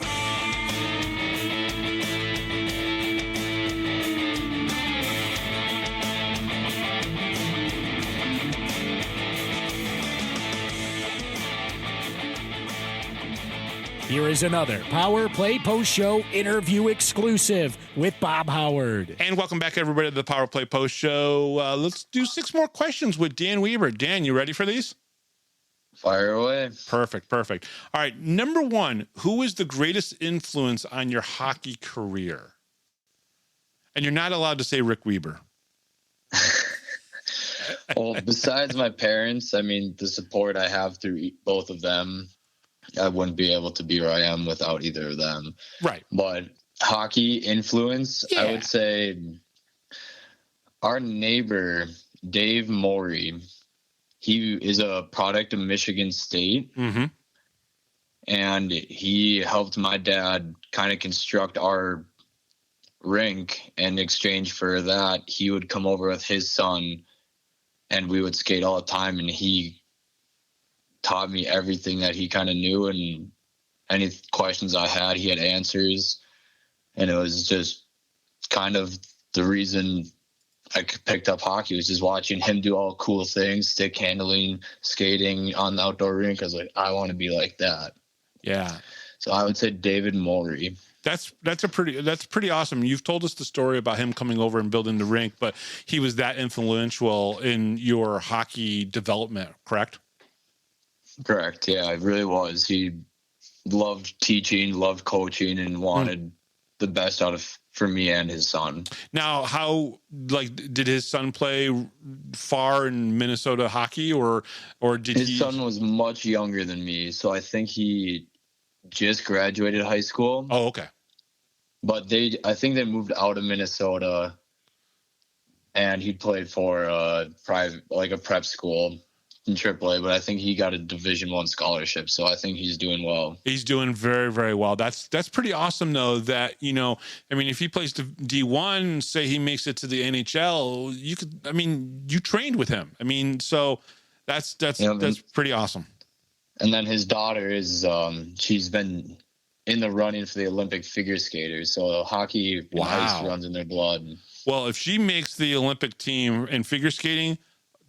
Here is another Power Play Post Show interview exclusive with Bob Howard. And welcome back, everybody, to the Power Play Post Show. Let's do 6 more questions with Dan Wieber. Dan, you ready for these? Fire away. Perfect. All right, number 1, who is the greatest influence on your hockey career? And you're not allowed to say Rick Wieber. Well, besides my parents, the support I have through both of them, I wouldn't be able to be where I am without either of them. Right. But hockey influence, yeah. I would say our neighbor, Dave Morey, he is a product of Michigan State. Mm-hmm. And he helped my dad kind of construct our rink. In exchange for that, he would come over with his son and we would skate all the time. And he taught me everything that he kind of knew, and any questions I had, he had answers. And it was just kind of the reason I picked up hockey, was just watching him do all cool things, stick handling, skating on the outdoor rink. I was like, I want to be like that. Yeah. So I would say David Morey. That's pretty awesome. You've told us the story about him coming over and building the rink, but he was that influential in your hockey development, correct? Correct. Yeah, it really was. He loved teaching, loved coaching, and wanted the best out of for me and his son. Now, did his son play far in Minnesota hockey, or did his son was much younger than me, so I think he just graduated high school. Oh, okay. But I think they moved out of Minnesota, and he played for a prep school in AAA, but I think he got a Division I scholarship, so I think he's doing well. He's doing very, very well. That's pretty awesome, though, that, if he plays to D1, say he makes it to the NHL, you trained with him. So that's pretty awesome. And then his daughter is she's been in the running for the Olympic figure skaters. So hockey and ice runs in their blood. Well, if she makes the Olympic team in figure skating,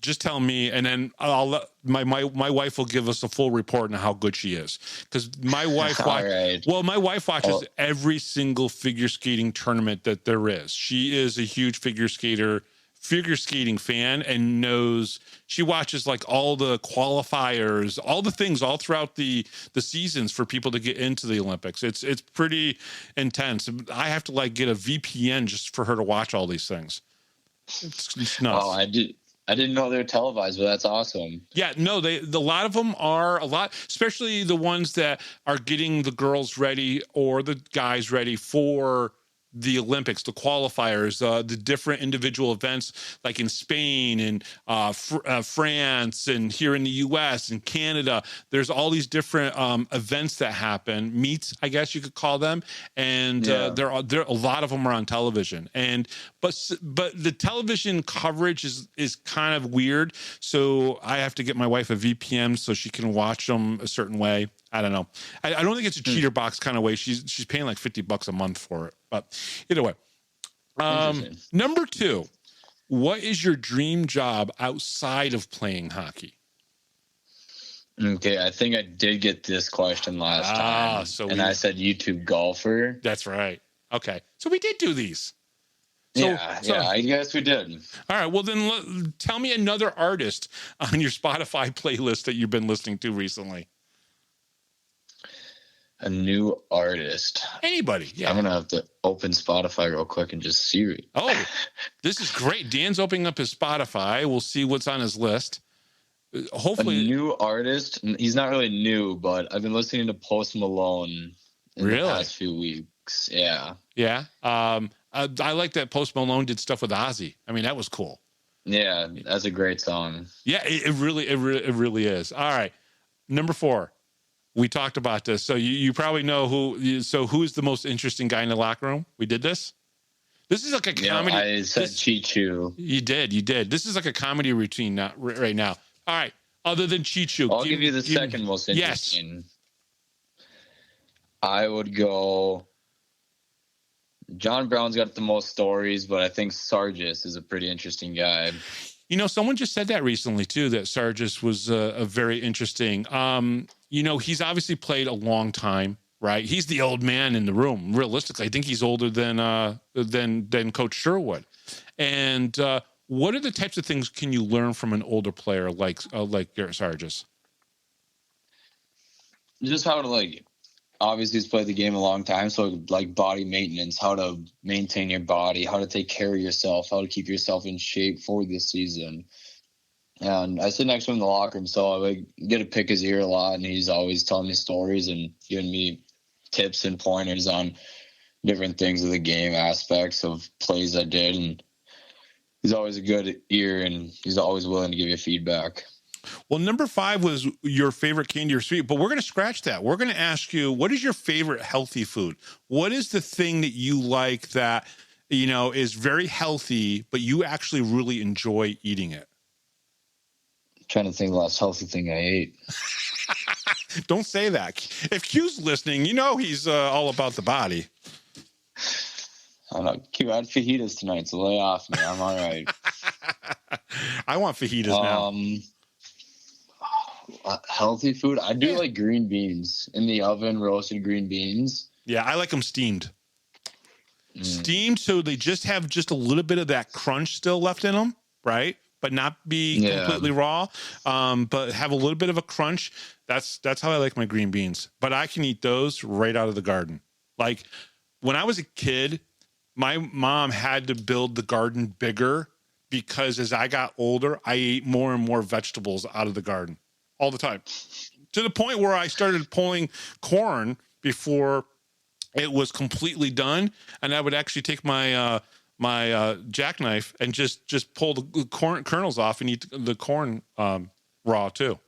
just tell me, and then I'll let my wife will give us a full report on how good she is. Because my wife, my wife watches every single figure skating tournament that there is. She is a huge figure skating fan, and knows, she watches like all the qualifiers, all the things all throughout the seasons for people to get into the Olympics. It's pretty intense. I have to like get a VPN just for her to watch all these things. It's nuts. Oh, I didn't know they were televised, but that's awesome. Yeah, no, a lot of them are especially the ones that are getting the girls ready or the guys ready for the Olympics, the qualifiers, the different individual events like in Spain and France and here in the US and Canada. There's all these different events that happen, meets, I guess you could call them. And there are a lot of them are on television. But the television coverage is kind of weird. So I have to get my wife a VPN so she can watch them a certain way. I don't know. I don't think it's a cheater box kind of way. She's paying like $50 a month for it. But either way, number 2, what is your dream job outside of playing hockey? Okay, I think I did get this question last time, I said YouTube golfer. That's right. Okay, so we did do these. Yeah, I guess we did. All right, well then tell me another artist on your Spotify playlist that you've been listening to recently. A new artist. Anybody, yeah. I'm going to have to open Spotify real quick and just see it. Oh, this is great. Dan's opening up his Spotify. We'll see what's on his list. Hopefully. A new artist. He's not really new, but I've been listening to Post Malone in the past few weeks. Yeah. Yeah. I like that Post Malone did stuff with Ozzy. I mean, that was cool. Yeah, that's a great song. Yeah, it really is. All right. Number 4. We talked about this, so you probably know who. So who's the most interesting guy in the locker room? We did this. This is like a comedy. I said Chichu. You did. This is like a comedy routine right now. All right. Other than Chichu, I'll give you the second most interesting. Yes. I would go. John Brown's got the most stories, but I think Sargis is a pretty interesting guy. You know, someone just said that recently too, that Sargis was a very interesting. You know, he's obviously played a long time, right? He's the old man in the room. Realistically, I think he's older than Coach Sherwood. And what are the types of things can you learn from an older player like Garrett Sargis? Just how to obviously he's played the game a long time, so body maintenance, how to maintain your body, how to take care of yourself, how to keep yourself in shape for this season. And I sit next to him in the locker room, so I get to pick his ear a lot, and he's always telling me stories and giving me tips and pointers on different things of the game, aspects of plays I did. And he's always a good ear, and he's always willing to give you feedback. Well, number 5 was your favorite candy or sweet, but we're going to scratch that. We're going to ask you, what is your favorite healthy food? What is the thing that you like that, you know, is very healthy, but you actually really enjoy eating it? I'm trying to think of the last healthy thing I ate. Don't say that. If Q's listening, you know he's all about the body. I don't know. Q, I had fajitas tonight, so lay off me. I'm all right. I want fajitas now. Healthy food. I do like green beans in the oven, roasted green beans. Yeah, I like them steamed. Steamed, so they just have just a little bit of that crunch still left in them, right? But not be completely raw. But have a little bit of a crunch. That's how I like my green beans. But I can eat those right out of the garden. Like when I was a kid, my mom had to build the garden bigger because as I got older, I ate more and more vegetables out of the garden all the time, to the point where I started pulling corn before it was completely done. And I would actually take my jackknife and just pull the corn kernels off and eat the corn raw too.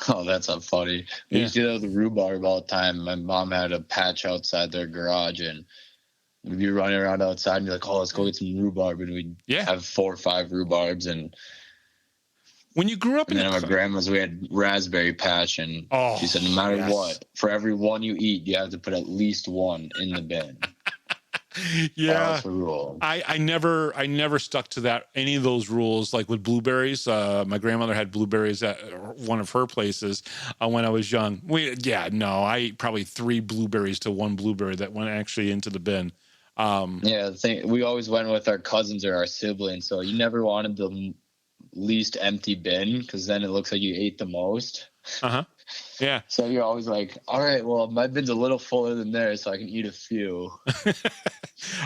Oh, that's not funny. We used to do that with the rhubarb all the time. My mom had a patch outside their garage, and we'd be running around outside and be like, oh, let's go get some rhubarb. And we'd have 4 or 5 rhubarbs, and When you grew up and then at my grandma's, we had raspberry patch, and she said, no matter what, for every one you eat, you have to put at least one in the bin. Yeah, that was the rule. I never stuck to that, any of those rules. Like with blueberries, my grandmother had blueberries at one of her places when I was young. I ate probably 3 blueberries to 1 blueberry that went actually into the bin. We always went with our cousins or our siblings, so you never wanted the least empty bin because then it looks like you ate the most. Yeah. So you're always like, all right, well, my bin's a little fuller than theirs, so I can eat a few.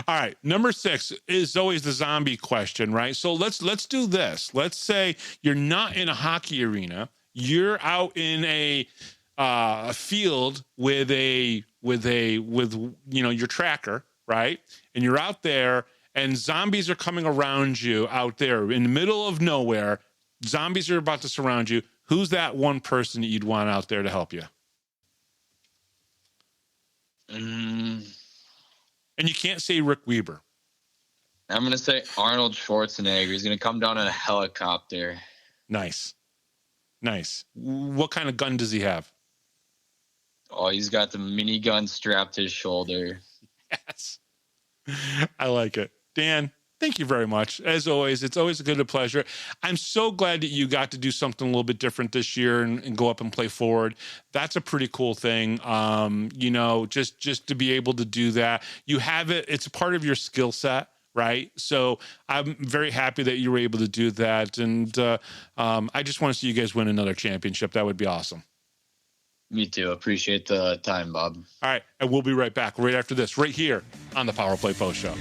All right. Number 6 is always the zombie question, right? So let's do this. Let's say you're not in a hockey arena. You're out in a field with your tracker, right? And you're out there and zombies are coming around you out there in the middle of nowhere. Zombies are about to surround you. Who's that one person that you'd want out there to help you? And you can't say Rick Wieber. I'm going to say Arnold Schwarzenegger. He's going to come down in a helicopter. Nice. What kind of gun does he have? Oh, he's got the minigun strapped to his shoulder. Yes. I like it. Dan, thank you very much. As always, it's always a good pleasure. I'm so glad that you got to do something a little bit different this year and go up and play forward. That's a pretty cool thing. Just to be able to do that. You have it. It's a part of your skill set, right? So I'm very happy that you were able to do that. And I just want to see you guys win another championship. That would be awesome. Me too. Appreciate the time, Bob. All right. And we'll be right back right after this, right here on the Power Play Post Show.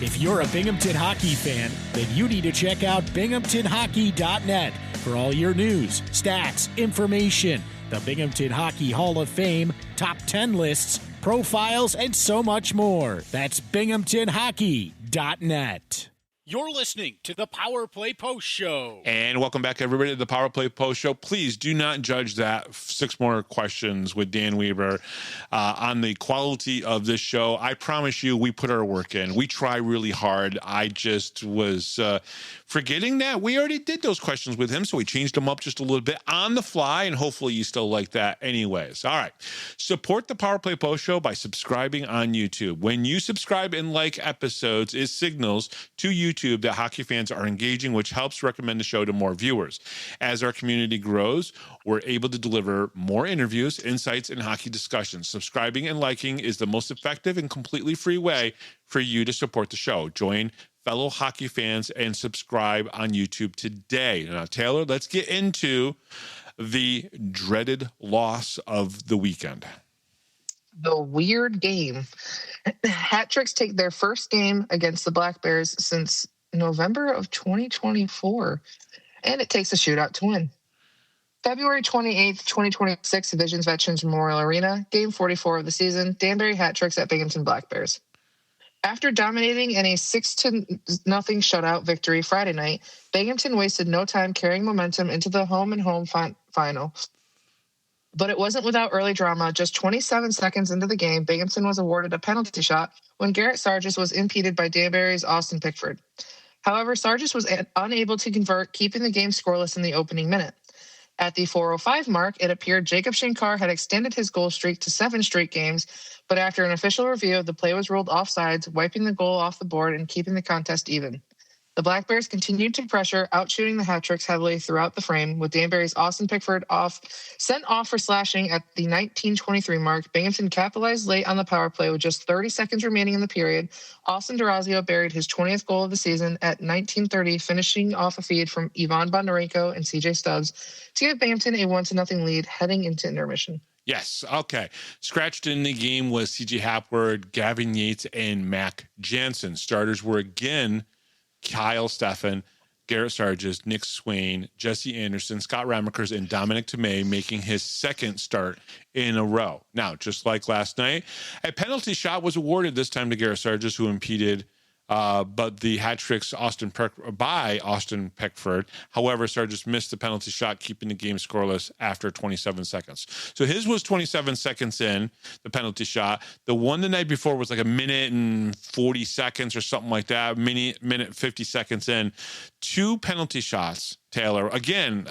If you're a Binghamton hockey fan, then you need to check out binghamtonhockey.net for all your news, stats, information, the Binghamton Hockey Hall of Fame, top 10 lists, profiles, and so much more. That's binghamtonhockey.net. You're listening to the Power Play Post Show. And welcome back, everybody, to the Power Play Post Show. Please do not judge that 6 more questions with Dan Wieber on the quality of this show. I promise you, we put our work in. We try really hard. I just was forgetting that we already did those questions with him, so we changed them up just a little bit on the fly, and hopefully you still like that anyways. All right. Support the Power Play Post Show by subscribing on YouTube. When you subscribe and like episodes, it signals to YouTube that hockey fans are engaging, which helps recommend the show to more viewers. As our community grows, we're able to deliver more interviews, insights, and hockey discussions. Subscribing and liking is the most effective and completely free way for you to support the show. Join fellow hockey fans and subscribe on YouTube today. Now, Taylor, let's get into the dreaded loss of the weekend. The weird game. Hat Tricks take their first game against the Black Bears since November of 2024, and it takes a shootout to win. February 28th, 2026, Divisions Veterans Memorial Arena, Game 44 of the season, Danbury Hat Tricks at Binghamton Black Bears. After dominating in a 6-0 shutout victory Friday night, Binghamton wasted no time carrying momentum into the home-and-home final. But it wasn't without early drama. Just 27 seconds into the game, Binghamton was awarded a penalty shot when Garrett Sargis was impeded by Danbury's Austin Pickford. However, Sargis was unable to convert, keeping the game scoreless in the opening minute. At the 4:05 mark, it appeared Jacob Shankar had extended his goal streak to 7 straight games, but after an official review, the play was ruled offsides, wiping the goal off the board and keeping the contest even. The Black Bears continued to pressure, outshooting the Hat Tricks heavily throughout the frame, with Danbury's Austin Pickford sent off for slashing at the 19:23 mark. Binghamton capitalized late on the power play with just 30 seconds remaining in the period. Austin Durazio buried his 20th goal of the season at 19:30, finishing off a feed from Ivan Bondarenko and CJ Stubbs to give Binghamton a 1-0 lead heading into intermission. Yes. Okay. Scratched in the game was CJ Hapward, Gavin Yates, and Mac Jansen. Starters were again Kyle Steffen, Garrett Sargis, Nick Swain, Jesse Anderson, Scott Ramakers, and Dominic Tmej making his second start in a row. Now, just like last night, a penalty shot was awarded this time to Garrett Sargis, who impeded but the hat tricks by Austin Peckford. However, Sargis missed the penalty shot, keeping the game scoreless after 27 seconds. So his was 27 seconds in, the penalty shot. The one the night before was like a minute and 40 seconds or something like that, minute 50 seconds in. 2 penalty shots, Taylor. Again,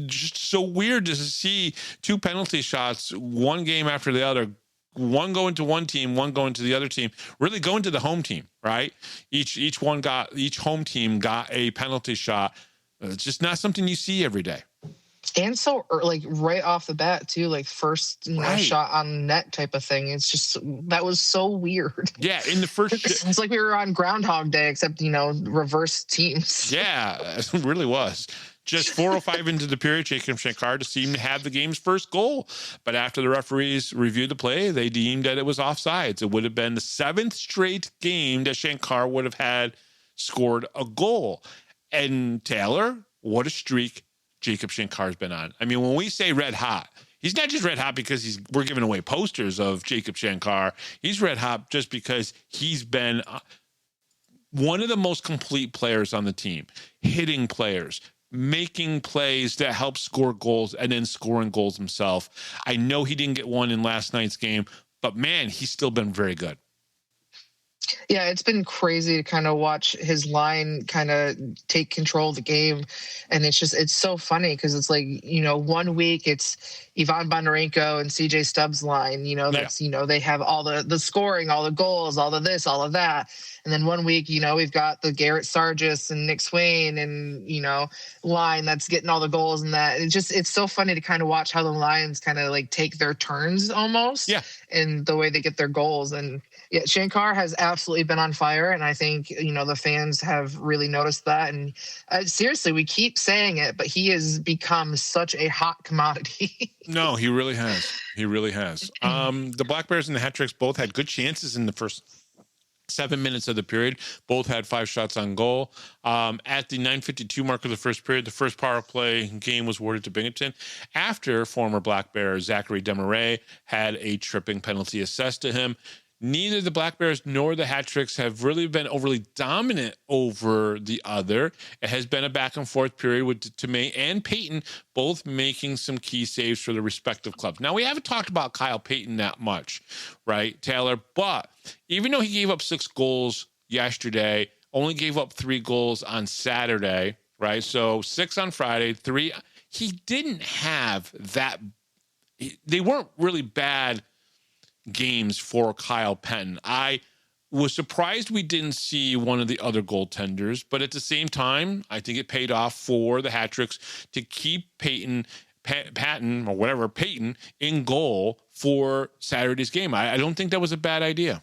just so weird to see 2 penalty shots, one game after the other, one going to one team, one going to the other team, really going to the home team, right? Each home team got a penalty shot. It's just not something you see every day. And so, like, right off the bat, too, like, first shot on net type of thing. It's just, that was so weird. Yeah, in the first... It's like we were on Groundhog Day, except, reverse teams. Yeah, it really was. Just 4:05 into the period, Jacob Shankar seemed to have the game's first goal. But after the referees reviewed the play, they deemed that it was offsides. It would have been the 7th straight game that Shankar would have had scored a goal. And Taylor, what a streak Jacob Shankar's been on. I mean, when we say red hot, he's not just red hot because we're giving away posters of Jacob Shankar. He's red hot just because he's been one of the most complete players on the team, hitting players, making plays that help score goals, and then scoring goals himself. I know he didn't get one in last night's game, but man, he's still been very good. Yeah, it's been crazy to kind of watch his line kind of take control of the game. And it's so funny because it's like, 1 week it's Ivan Bondarenko and CJ Stubbs line, that's, they have all the scoring, all the goals, all of this, all of that. And then 1 week, we've got the Garrett Sargis and Nick Swain and, line that's getting all the goals and that. It's so funny to kind of watch how the Lions kind of like take their turns almost. Yeah. And the way they get their goals. And yeah, Shankar has absolutely been on fire. And I think, the fans have really noticed that. And seriously, we keep saying it, but he has become such a hot commodity. No, he really has. He really has. The Black Bears and the Hat Tricks both had good chances in the first 7 minutes of the period. Both had 5 shots on goal. At the 9:52 mark of the first period, the first power play game was awarded to Binghamton after former Black Bear Zachary Desmarais had a tripping penalty assessed to him. Neither the Black Bears nor the Hat Tricks have really been overly dominant over the other. It has been a back and forth period with Tmej and Peyton both making some key saves for the respective clubs. Now, we haven't talked about Kyle Peyton that much, right, Taylor? But even though he gave up 6 goals yesterday, only gave up 3 goals on Saturday, right? So 6 on Friday, 3. He didn't have that. They weren't really bad games for Kyle Peyton. I was surprised we didn't see one of the other goaltenders, but at the same time, I think it paid off for the Hat Tricks to keep Peyton in goal for Saturday's game. I don't think that was a bad idea.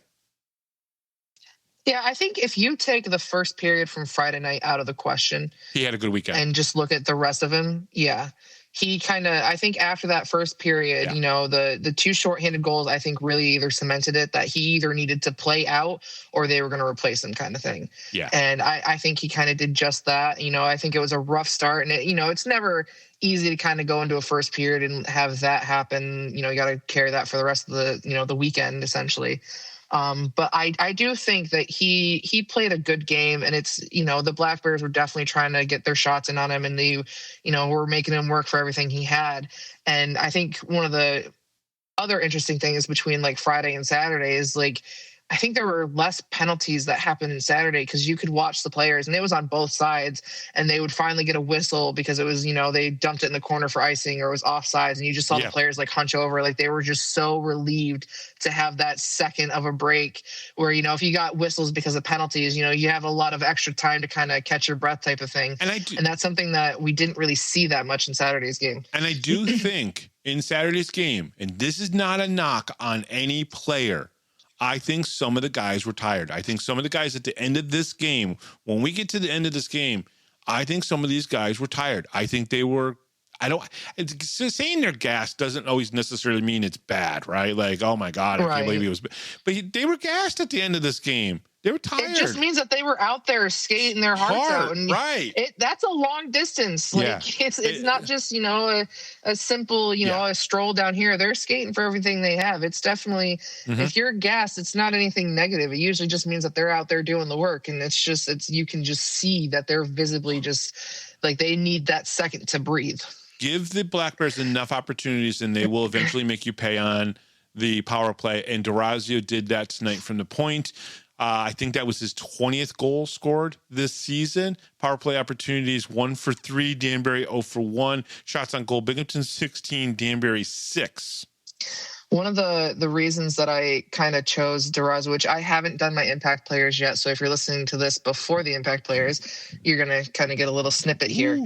Yeah, I think if you take the first period from Friday night out of the question, he had a good weekend, and just look at the rest of him. Yeah. He kind of, I think after that first period, the 2 shorthanded goals, I think really either cemented it that he either needed to play out or they were going to replace him kind of thing. Yeah. And I think he kind of did just that. I think it was a rough start, and it's never easy to kind of go into a first period and have that happen. You got to carry that for the rest of the, the weekend essentially. But I do think that he played a good game, and it's, the Black Bears were definitely trying to get their shots in on him, and they, were making him work for everything he had. And I think one of the other interesting things between like Friday and Saturday is like, I think there were less penalties that happened on Saturday because you could watch the players, and it was on both sides, and they would finally get a whistle because it was, they dumped it in the corner for icing or it was offsides, and you just saw the players like hunch over. Like they were just so relieved to have that second of a break where, if you got whistles because of penalties, you have a lot of extra time to kind of catch your breath type of thing. And that's something that we didn't really see that much in Saturday's game. And I do think in Saturday's game, and this is not a knock on any player, I think some of the guys were tired. I think some of the guys at the end of this game, when we get to the end of this game, I think some of these guys were tired. I think they were, saying they're gassed doesn't always necessarily mean it's bad, right? Like, oh my God, I can't believe he was, but they were gassed at the end of this game. They were tired. It just means that they were out there skating their hearts out. And right. That's a long distance. Like it's not just, a simple, a stroll down here. They're skating for everything they have. It's definitely, if you're gassed, it's not anything negative. It usually just means that they're out there doing the work. And you can just see that they're visibly just like they need that second to breathe. Give the Black Bears enough opportunities and they will eventually make you pay on the power play. And Durazio did that tonight from the point. I think that was his 20th goal scored this season. Power play opportunities, 1 for 3. Danbury 0 for 1. Shots on goal, Binghamton 16, Danbury 6. One of the reasons that I kind of chose Durazio, which I haven't done my impact players yet. So if you're listening to this before the impact players, you're going to kind of get a little snippet here.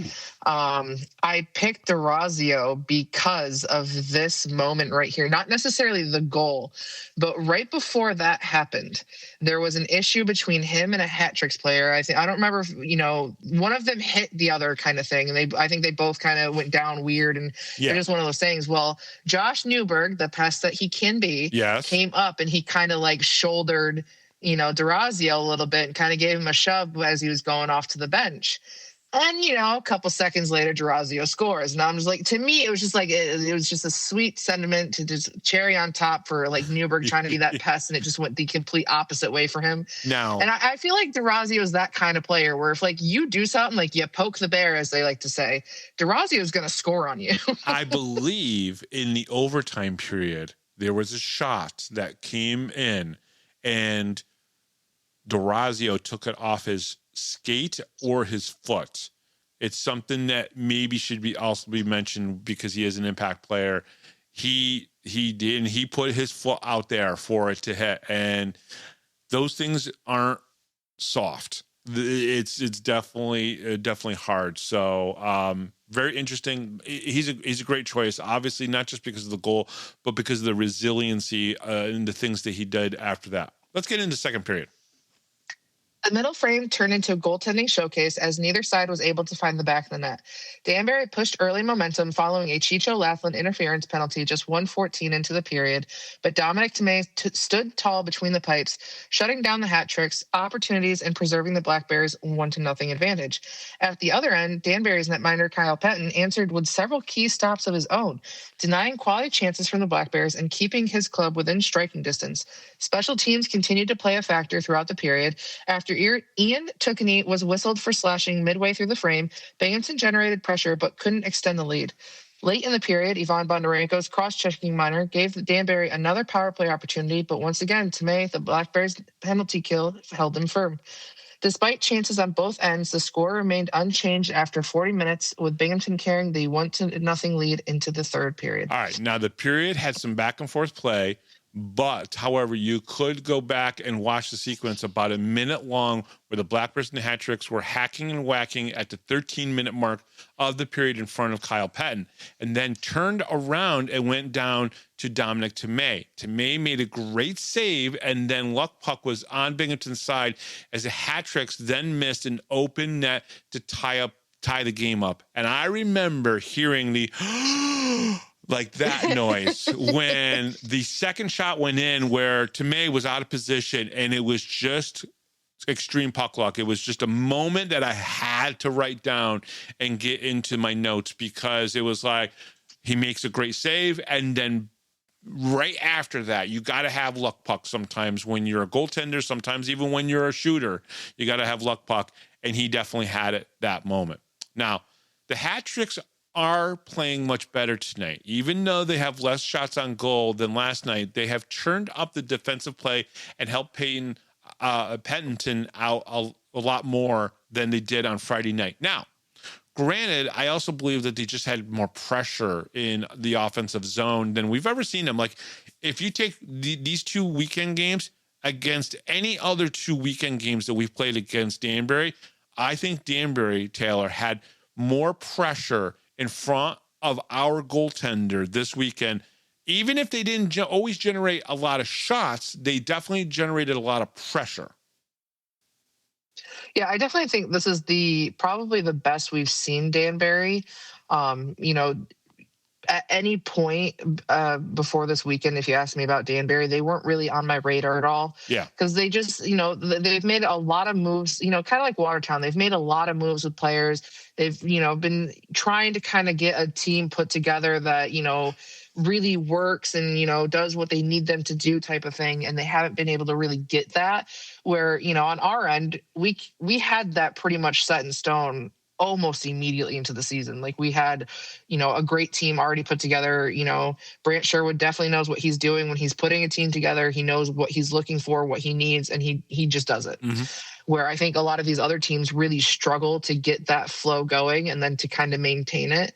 I picked Durazio because of this moment right here. Not necessarily the goal, but right before that happened, there was an issue between him and a Hat Tricks player. I don't remember if, one of them hit the other kind of thing. And I think they both kind of went down weird. And they're just one of those things. Well, Josh Newberg, the past that he can be, came up and he kind of like shouldered, Durazio a little bit and kind of gave him a shove as he was going off to the bench. And, a couple seconds later, Durazio scores. And I'm just like, to me, it was just like, it was just a sweet sentiment to just cherry on top for like Newberg trying to be that pest. And it just went the complete opposite way for him. Now, and I feel like Durazio is that kind of player where if like you do something, like you poke the bear, as they like to say, Durazio is going to score on you. I believe in the overtime period, there was a shot that came in and Durazio took it off his skate or his foot. It's something that maybe should be also be mentioned because he is an impact player. He did, and he put his foot out there for it to hit, and those things aren't soft. It's definitely hard. So very interesting. He's a great choice, obviously not just because of the goal, but because of the resiliency and the things that he did after that. Let's get into second period. The middle frame turned into a goaltending showcase as neither side was able to find the back of the net. Danbury pushed early momentum following a Chicho Laughlin interference penalty just 1:14 into the period, but Dominic Tmej stood tall between the pipes, shutting down the Hat Tricks, opportunities, and preserving the Black Bears' 1-0 advantage. At the other end, Danbury's netminder Kyle Pettin answered with several key stops of his own, denying quality chances from the Black Bears and keeping his club within striking distance. Special teams continued to play a factor throughout the period. After Ian Tukany was whistled for slashing midway through the frame, Binghamton generated pressure but couldn't extend the lead. Late in the period, Ivan Bondarenko's cross-checking minor gave Danbury another power play opportunity, but once again, Tmej, the Black Bears' penalty kill, held them firm. Despite chances on both ends, the score remained unchanged after 40 minutes, with Binghamton carrying the 1-0 lead into the third period. All right, now the period had some back-and-forth play. But, however, you could go back and watch the sequence about a minute long where the Black Bears and the Hat Tricks were hacking and whacking at the 13-minute mark of the period in front of Kyle Pettin, and then turned around and went down to Dominic Tmej. Tmej made a great save, and then luck puck was on Binghamton's side as the Hat Tricks then missed an open net to tie the game up. And I remember hearing the like that noise when the second shot went in where Tmej was out of position, and it was just extreme puck luck. It was just a moment that I had to write down and get into my notes because it was like he makes a great save, and then right after that, you got to have luck puck sometimes when you're a goaltender, sometimes even when you're a shooter, you got to have luck puck, and he definitely had it that moment. Now, the Hat Tricks are playing much better tonight. Even though they have less shots on goal than last night, they have turned up the defensive play and helped Pettington out a lot more than they did on Friday night. Now, granted, I also believe that they just had more pressure in the offensive zone than we've ever seen them. Like, if you take these two weekend games against any other two weekend games that we've played against Danbury, I think Danbury, Taylor, had more pressure in front of our goaltender this weekend. Even if they didn't always generate a lot of shots, they definitely generated a lot of pressure. Yeah, I definitely think this is probably the best we've seen Danbury. at any point before this weekend, if you asked me about Danbury, they weren't really on my radar at all. Yeah. Because they just, they've made a lot of moves, kind of like Watertown. They've made a lot of moves with players. They've, been trying to kind of get a team put together that, really works and, does what they need them to do type of thing. And they haven't been able to really get that where, on our end, we had that pretty much set in stone almost immediately into the season. Like we had, a great team already put together. Brant Sherwood definitely knows what he's doing when he's putting a team together. He knows what he's looking for, what he needs, and he just does it. Mm-hmm. Where I think a lot of these other teams really struggle to get that flow going and then to kind of maintain it.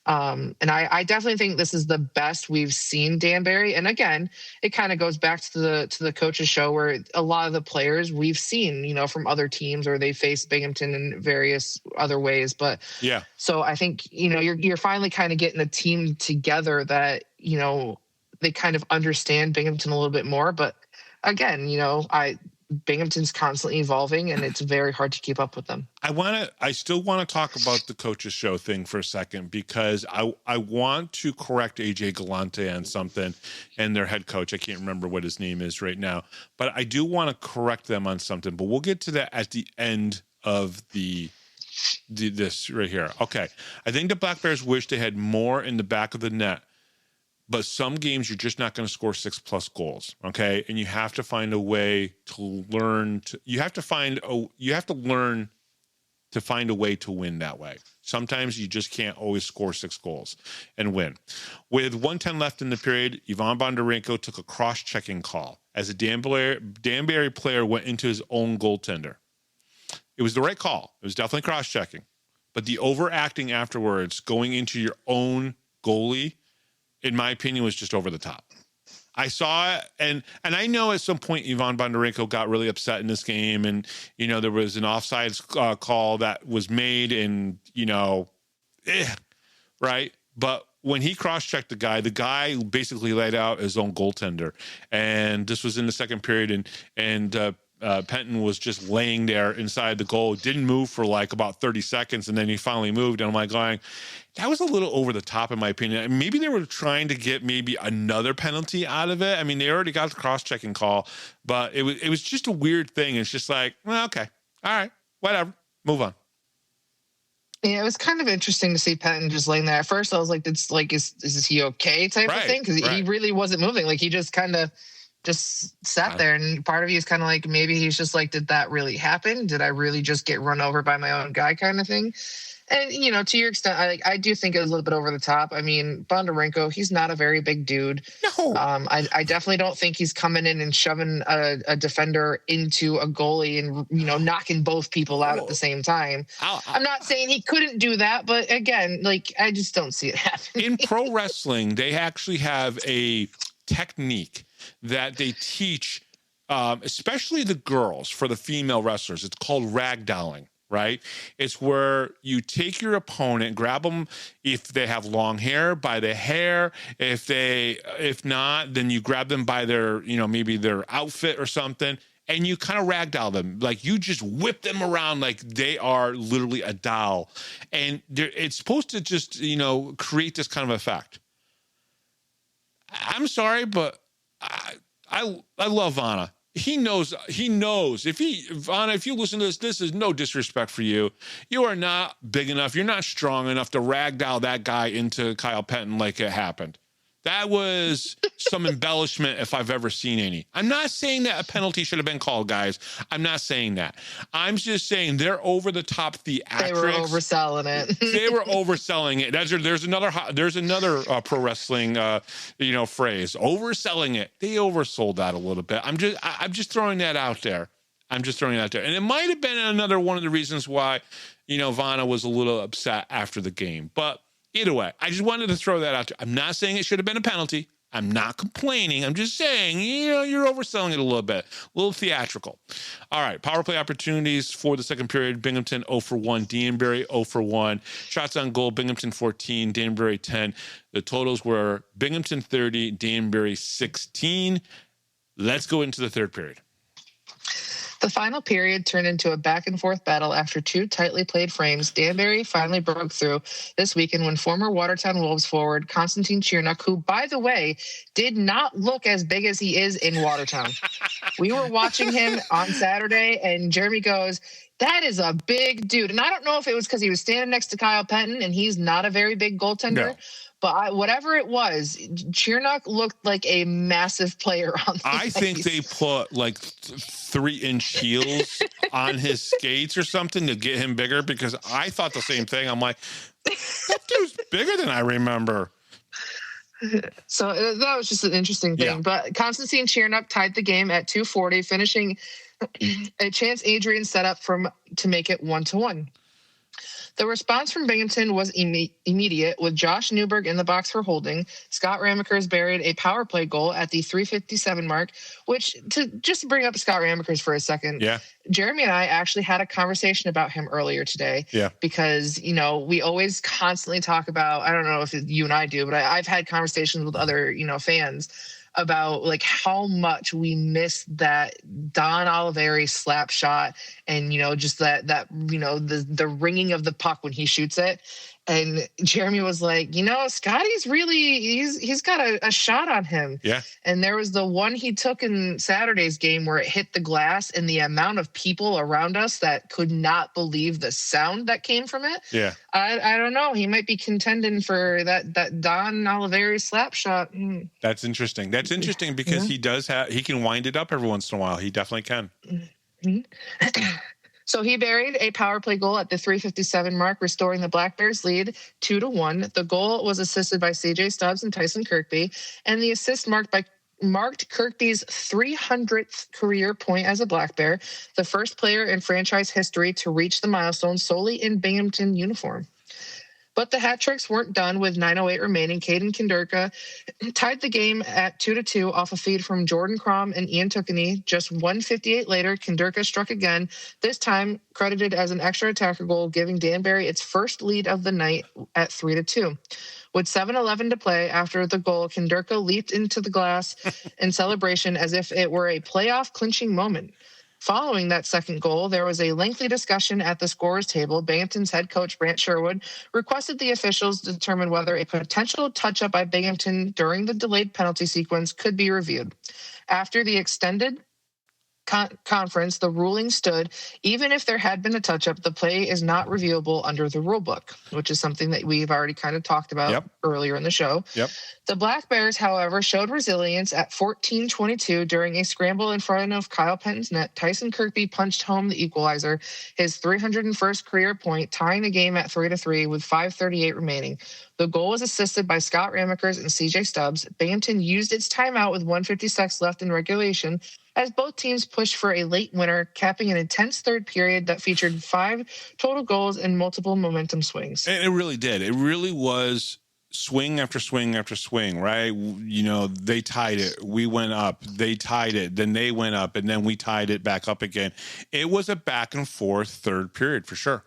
And I definitely think this is the best we've seen Danbury. And again, it kind of goes back to the coaches show where a lot of the players we've seen, from other teams or they face Binghamton in various other ways. But yeah, so I think, you're finally kind of getting a team together that, they kind of understand Binghamton a little bit more. But again, Binghamton's constantly evolving and it's very hard to keep up with them. I still want to talk about the coaches show thing for a second because I want to correct AJ Galante on something and their head coach. I can't remember what his name is right now, but I do want to correct them on something, but we'll get to that at the end of this right here. Okay. I think the Black Bears wish they had more in the back of the net. But some games you're just not going to score 6+ goals, okay? And you have to find a way to learn. You have to learn to find a way to win that way. Sometimes you just can't always score 6 goals and win. With 1:10 left in the period, Ivan Bondarenko took a cross-checking call as a Danbury player went into his own goaltender. It was the right call. It was definitely cross-checking. But the overacting afterwards, going into your own goalie, in my opinion, was just over the top. I saw it, and I know at some point Ivan Bondarenko got really upset in this game, and there was an offsides call that was made, and right. But when he cross-checked the guy basically laid out his own goaltender, and this was in the second period, and Penton was just laying there inside the goal, didn't move for like about 30 seconds, and then he finally moved, and I'm like going, that was a little over the top in my opinion. Maybe they were trying to get maybe another penalty out of it. I mean, they already got the cross-checking call, but it was just a weird thing. It's just like, well, okay, all right, whatever, move on. Yeah, it was kind of interesting to see Penton just laying there. At first, I was like, is he okay type of thing? Because he really wasn't moving. Like, he just kind of just sat there, and part of you is kind of like, maybe he's just like, did that really happen? Did I really just get run over by my own guy kind of thing? And, to your extent, I do think it was a little bit over the top. I mean, Bondarenko, he's not a very big dude. No. I definitely don't think he's coming in and shoving a defender into a goalie and, knocking both people out at the same time. I'm not saying he couldn't do that, but again, I just don't see it happening. In pro wrestling, they actually have a technique that they teach, especially the girls, for the female wrestlers. It's called ragdolling. Right? It's where you take your opponent, grab them if they have long hair by the hair. If not, then you grab them by their, maybe their outfit or something, and you kind of ragdoll them. Like you just whip them around like they are literally a doll. And it's supposed to just, create this kind of effect. I'm sorry, but I love Vanna. He knows. Vanna, if you listen to this is no disrespect for you. You are not big enough. You're not strong enough to ragdoll that guy into Kyle Penton like it happened. That was some embellishment if I've ever seen any. I'm not saying that a penalty should have been called, guys. I'm not saying that. I'm just saying they're over the top theatrics. They were overselling it. They were overselling it. There's another pro wrestling phrase, overselling it. They oversold that a little bit. I'm just throwing that out there. And it might have been another one of the reasons why, Vanna was a little upset after the game. But either way, I just wanted to throw that out there. I'm not saying it should have been a penalty. I'm not complaining. I'm just saying, you're overselling it a little bit, a little theatrical. All right, power play opportunities for the second period. Binghamton 0 for 1, Danbury 0 for 1. Shots on goal, Binghamton 14, Danbury 10. The totals were Binghamton 30, Danbury 16. Let's go into the third period. The final period turned into a back-and-forth battle after two tightly played frames. Danbury finally broke through this weekend when former Watertown Wolves forward Konstantin Chirnuk, who, by the way, did not look as big as he is in Watertown. We were watching him on Saturday, and Jeremy goes, that is a big dude. And I don't know if it was because he was standing next to Kyle Penton, and he's not a very big goaltender. No. But whatever it was, Chirnuk looked like a massive player on the I think they put like 3-inch heels on his skates or something to get him bigger, because I thought the same thing. I'm like, that dude's bigger than I remember. So that was just an interesting thing. Yeah. But Konstantin Chirnuk tied the game at 2:40, finishing a chance Adrian set up to make it 1-1. The response from Binghamton was immediate, with Josh Newberg in the box for holding. Scott Ramakers buried a power play goal at the 3:57 mark, which, to just bring up Scott Ramakers for a second, Jeremy and I actually had a conversation about him earlier today. Yeah. Because, you know, we always constantly talk about, I don't know if you and I do, but I've had conversations with other, you know, fans about like how much we miss that Don Oliveri slap shot, and, you know, just that, you know, the ringing of the puck when he shoots it. And Jeremy was like, you know, Scotty's really, he's got a shot on him. Yeah. And there was the one he took in Saturday's game where it hit the glass, and the amount of people around us that could not believe the sound that came from it. Yeah. I don't know. He might be contending for that Don Oliveri slap shot. That's interesting. That's interesting because he can wind it up every once in a while. He definitely can. Mm-hmm. So he buried a power play goal at the 3:57 mark, restoring the Black Bears lead 2-1. The goal was assisted by CJ Stubbs and Tyson Kirkby, and the assist marked Kirkby's 300th career point as a Black Bear, the first player in franchise history to reach the milestone solely in Binghamton uniform. But the Hat Tricks weren't done. With 9:08 remaining, Caden Kinderka tied the game at 2-2 off a feed from Jordan Crom and Ian Tukany. Just 1:58 later, Kinderka struck again, this time credited as an extra attacker goal, giving Danbury its first lead of the night at 3-2. With 7:11 to play after the goal, Kinderka leaped into the glass in celebration as if it were a playoff clinching moment. Following that second goal, there was a lengthy discussion at the scorer's table. Binghamton's head coach, Brant Sherwood, requested the officials to determine whether a potential touch-up by Binghamton during the delayed penalty sequence could be reviewed. After the extended conference, the ruling stood. Even if there had been a touch-up, the play is not reviewable under the rule book, which is something that we've already kind of talked about earlier in the show. Yep. The Black Bears, however, showed resilience at 14:22 during a scramble in front of Kyle Penton's net. Tyson Kirkby punched home the equalizer, his 301st career point, tying the game at 3-3 with 5:38 remaining. The goal was assisted by Scott Ramakers and CJ Stubbs. Binghamton used its timeout with 1:56 left in regulation as both teams pushed for a late winner, capping an intense third period that featured 5 total goals and multiple momentum swings. And it really did. It really was swing after swing after swing, right? You know, they tied it. We went up. They tied it. Then they went up, and then we tied it back up again. It was a back and forth third period for sure.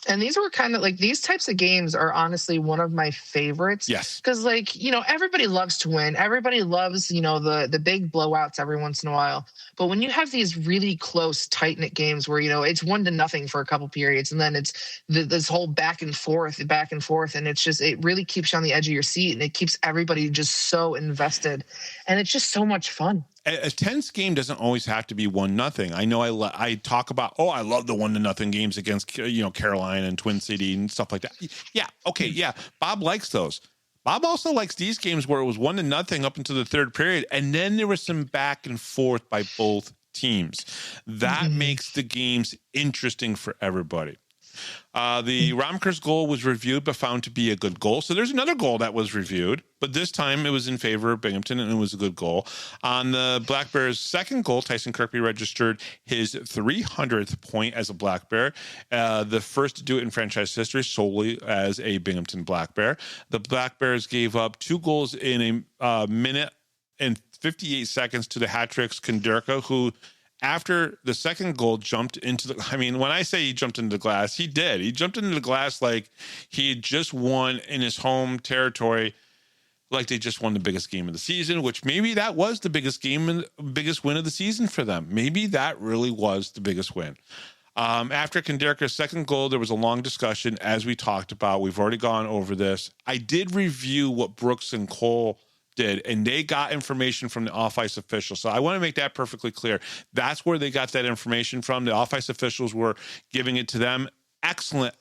And these were kind of like, these types of games are honestly one of my favorites. Yes. Because, like, you know, everybody loves to win. Everybody loves, you know, the big blowouts every once in a while. But when you have these really close, tight-knit games where, you know, it's 1-0 for a couple periods, and then it's this whole back and forth, and it's just, it really keeps you on the edge of your seat, and it keeps everybody just so invested. And it's just so much fun. A tense game doesn't always have to be 1-0. I know I talk about, I love the 1-0 games against, you know, Carolina and Twin City and stuff like that. Yeah. Okay. Yeah. Bob likes those. Bob also likes these games where it was 1-0 up into the third period. And then there was some back and forth by both teams. That makes the games interesting for everybody. The Ramakers goal was reviewed but found to be a good goal. So there's another goal that was reviewed, but this time it was in favor of Binghamton, and it was a good goal. On the Black Bears' second goal, Tyson Kirkby registered his 300th point as a Black Bear, the first to do it in franchise history solely as a Binghamton Black Bear. The Black Bears gave up 2 goals in a minute and 58 seconds to the Hat Tricks Kinderka, who after the second goal jumped into the, I mean, when I say he jumped into the glass, he did. He jumped into the glass like he had just won in his home territory, like they just won the biggest game of the season, which maybe that was the biggest game and biggest win of the season for them. Maybe that really was the biggest win. After Konderka's second goal, there was a long discussion, as we talked about. We've already gone over this. I did review what Brooks and Cole did, and they got information from the off-ice officials. So I want to make that perfectly clear. That's where they got that information from. The off-ice officials were giving it to them. Excellent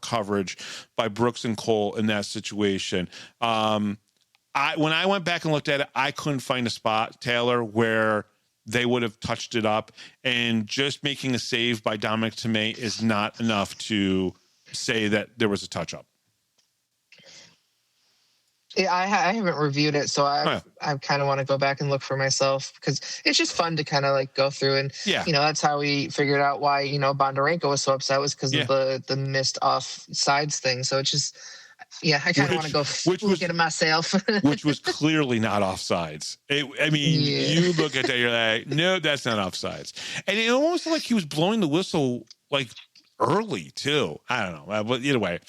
coverage by Brooks and Cole in that situation. When I went back and looked at it, I couldn't find a spot, Taylor, where they would have touched it up, and just making a save by Dominic Tmej is not enough to say that there was a touch-up. Yeah, I haven't reviewed it, so I kind of want to go back and look for myself, because it's just fun to kind of like go through and, that's how we figured out why, Bondarenko was so upset, was because of the missed off sides thing. So it's just, I kind of want to go look at it myself. Which was clearly not offsides. You look at that, you're like, no, that's not offsides. And it almost like he was blowing the whistle like early too. I don't know, but either way,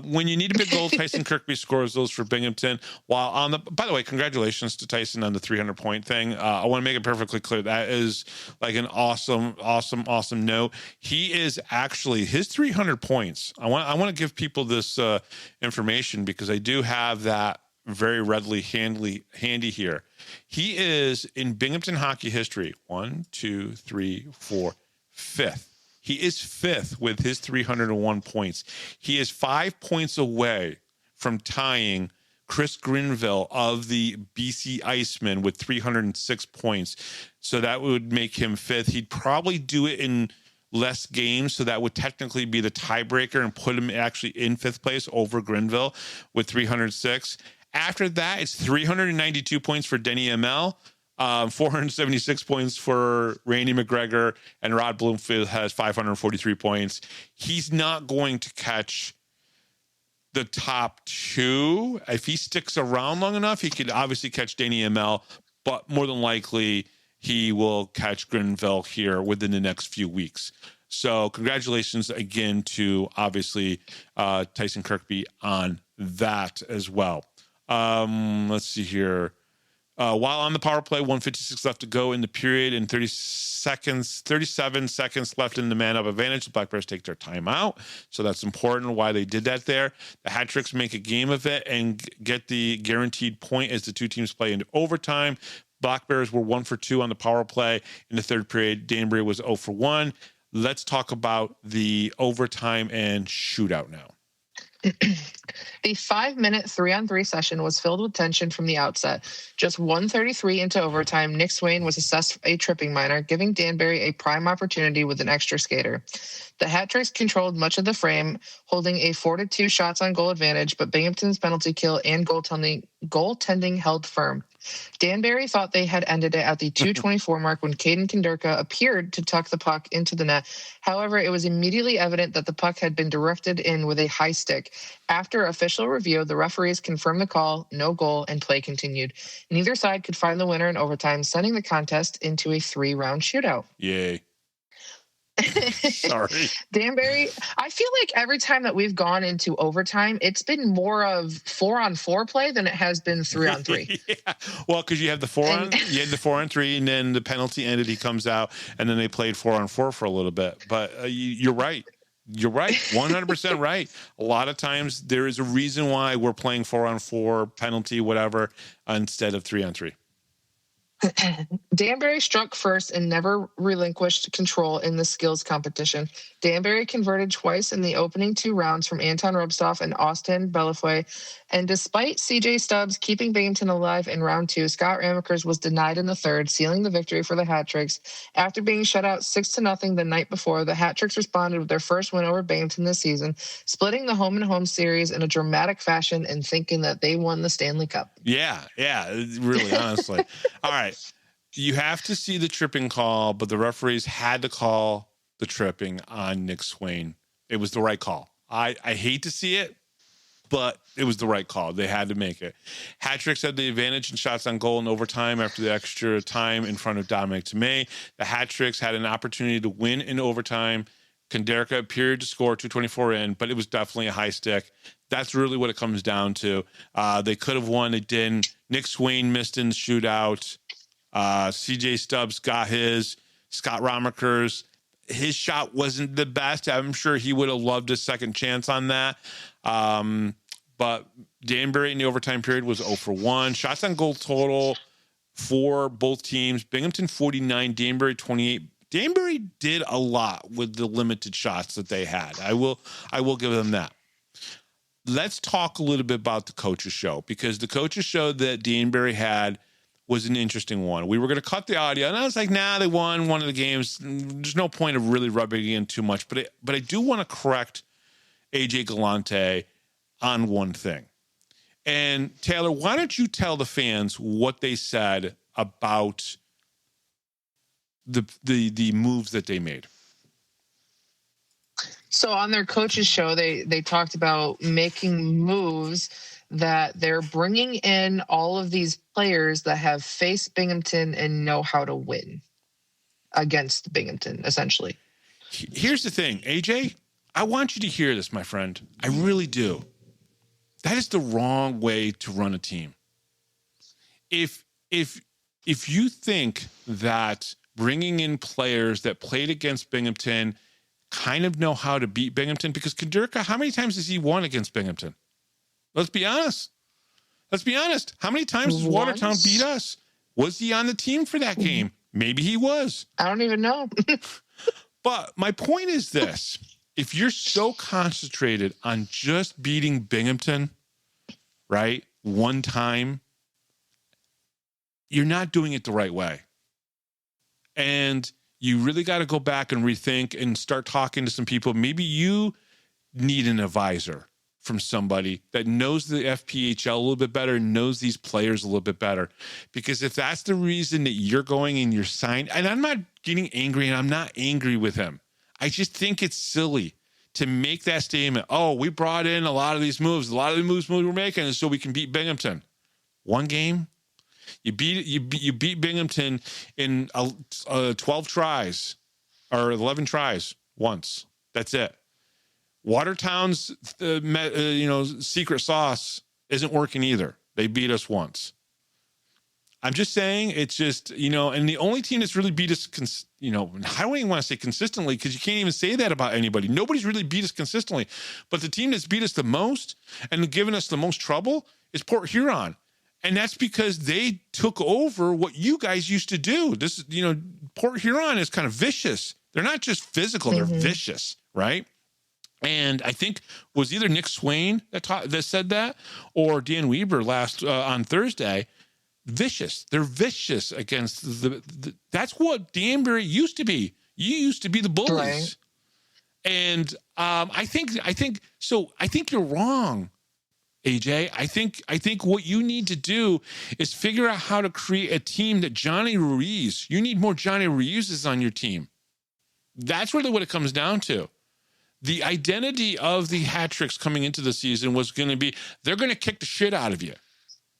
when you need a big goal, Tyson Kirkby scores those for Binghamton. While by the way, congratulations to Tyson on the 300-point thing. I want to make it perfectly clear that is like an awesome note. He is actually his 300 points. I want to give people this information, because I do have that very readily handy here. He is in Binghamton hockey history 5th. He is fifth with his 301 points. He is 5 points away from tying Chris Grinville of the BC Icemen with 306 points. So that would make him fifth. He'd probably do it in less games, so that would technically be the tiebreaker and put him actually in fifth place over Grinville with 306. After that, it's 392 points for Denny ML. 476 points for Randy McGregor, and Rod Bloomfield has 543 points. He's not going to catch the top two. If he sticks around long enough, he could obviously catch Danny ML, but more than likely he will catch Grinville here within the next few weeks. So congratulations again to obviously Tyson Kirkby on that as well. Let's see here. While on the power play, 1:56 left to go in the period, and 37 seconds left in the man-up advantage. The Black Bears take their timeout, so that's important why they did that there. The Hat Tricks make a game of it and get the guaranteed point as the two teams play into overtime. Black Bears were 1 for 2 on the power play in the third period. Danbury was 0 for 1. Let's talk about the overtime and shootout now. The 5-minute 3-on-3 session was filled with tension from the outset. Just 1:33 into overtime, Nick Swain was assessed a tripping minor, giving Danbury a prime opportunity with an extra skater. The Hat Tricks controlled much of the frame, holding a 4-2 shots on goal advantage, but Binghamton's penalty kill and goaltending held firm. Danbury thought they had ended it at the 2:24 mark when Caden Konderka appeared to tuck the puck into the net. However, it was immediately evident that the puck had been directed in with a high stick. After official review, the referees confirmed the call, no goal, and play continued. Neither side could find the winner in overtime, sending the contest into a 3-round shootout. Yay. Sorry. Danbury, I feel like every time that we've gone into overtime, it's been more of 4-on-4 play than it has been 3-on-3. Yeah. Well, because you had the 4-on-3, and then the penalty ended, he comes out, and then they played 4-on-4 for a little bit. But you're right. You're right. 100% right. A lot of times there is a reason why we're playing 4-on-4, penalty, whatever, instead of 3-on-3. Danbury struck first and never relinquished control in the skills competition. Danbury converted twice in the opening 2 rounds from Anton Rubstoff and Austin Bellefeuille. And despite CJ Stubbs keeping Binghamton alive in round 2, Scott Ramekers was denied in the third, sealing the victory for the Hat Tricks. After being shut out 6-0 the night before, the Hat Tricks responded with their first win over Binghamton this season, splitting the home-and-home series in a dramatic fashion and thinking that they won the Stanley Cup. Yeah, really, honestly. All right. You have to see the tripping call, but the referees had to call the tripping on Nick Swain. It was the right call. I hate to see it, but it was the right call. They had to make it. Hat Tricks had the advantage in shots on goal in overtime after the extra time in front of Dominic Tmej. The Hat Tricks had an opportunity to win in overtime Konderka appeared to score 224 in, but it was definitely a high stick. That's really what it comes down to. They could have won. It didn't. Nick Swain missed in the shootout. CJ Stubbs got his. Scott Romakers, his shot wasn't the best. I'm sure he would have loved a second chance on that. But Danbury in the overtime period was 0 for 1. Shots on goal total for both teams. Binghamton 49, Danbury 28. Danbury did a lot with the limited shots that they had. I will give them that. Let's talk a little bit about the coaches show, because the coaches show that Danbury had was an interesting one. We were going to cut the audio, and I was like, nah, they won one of the games. There's no point of really rubbing in too much. But I do want to correct AJ Galante on one thing. And Taylor, why don't you tell the fans what they said about the moves that they made? So on their coaches show, they talked about making moves that they're bringing in all of these players that have faced Binghamton and know how to win against Binghamton, essentially. Here's the thing, AJ, I want you to hear this, my friend. I really do. That is the wrong way to run a team. If you think that bringing in players that played against Binghamton kind of know how to beat Binghamton, because Konderka, how many times has he won against Binghamton? Let's be honest. How many times has Watertown beat us? Was he on the team for that game? Maybe he was. I don't even know. But my point is this. If you're so concentrated on just beating Binghamton, right, one time, you're not doing it the right way. And you really got to go back and rethink and start talking to some people. Maybe you need an advisor from somebody that knows the FPHL a little bit better, knows these players a little bit better. Because if that's the reason that you're going and you're signed, and I'm not getting angry, and I'm not angry with him. I just think it's silly to make that statement. Oh, we brought in a lot of these moves. A lot of the moves we're making is so we can beat Binghamton. One game, you beat Binghamton in 12 tries or 11 tries once. That's it. Watertown's secret sauce isn't working either. They beat us once. I'm just saying, it's just, and the only team that's really beat us, I don't even want to say consistently, because you can't even say that about anybody. Nobody's really beat us consistently. But the team that's beat us the most and given us the most trouble is Port Huron. And that's because they took over what you guys used to do. This, Port Huron is kind of vicious. They're not just physical, they're vicious, right? And I think was either Nick Swain that said that, or Dan Wieber on Thursday. Vicious. They're vicious against that's what Danbury used to be. You used to be the bullies. Right. And I think you're wrong, AJ. I think what you need to do is figure out how to create a team that Johnny Ruiz. You need more Johnny Ruizes on your team. That's really what it comes down to. The identity of the Hat Tricks coming into the season was going to be, they're going to kick the shit out of you.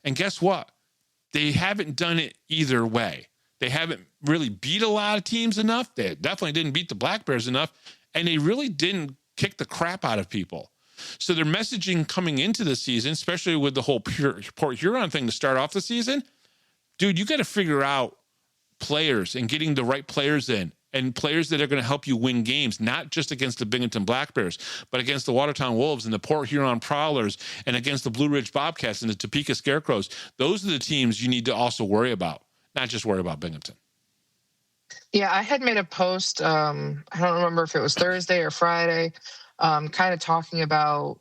And guess what? They haven't done it either way. They haven't really beat a lot of teams enough. They definitely didn't beat the Black Bears enough. And they really didn't kick the crap out of people. So their messaging coming into the season, especially with the whole Port Huron thing to start off the season, dude, you got to figure out players and getting the right players in, and players that are going to help you win games, not just against the Binghamton Black Bears, but against the Watertown Wolves and the Port Huron Prowlers and against the Blue Ridge Bobcats and the Topeka Scarecrows. Those are the teams you need to also worry about, not just worry about Binghamton. Yeah, I had made a post, I don't remember if it was Thursday or Friday, kind of talking about,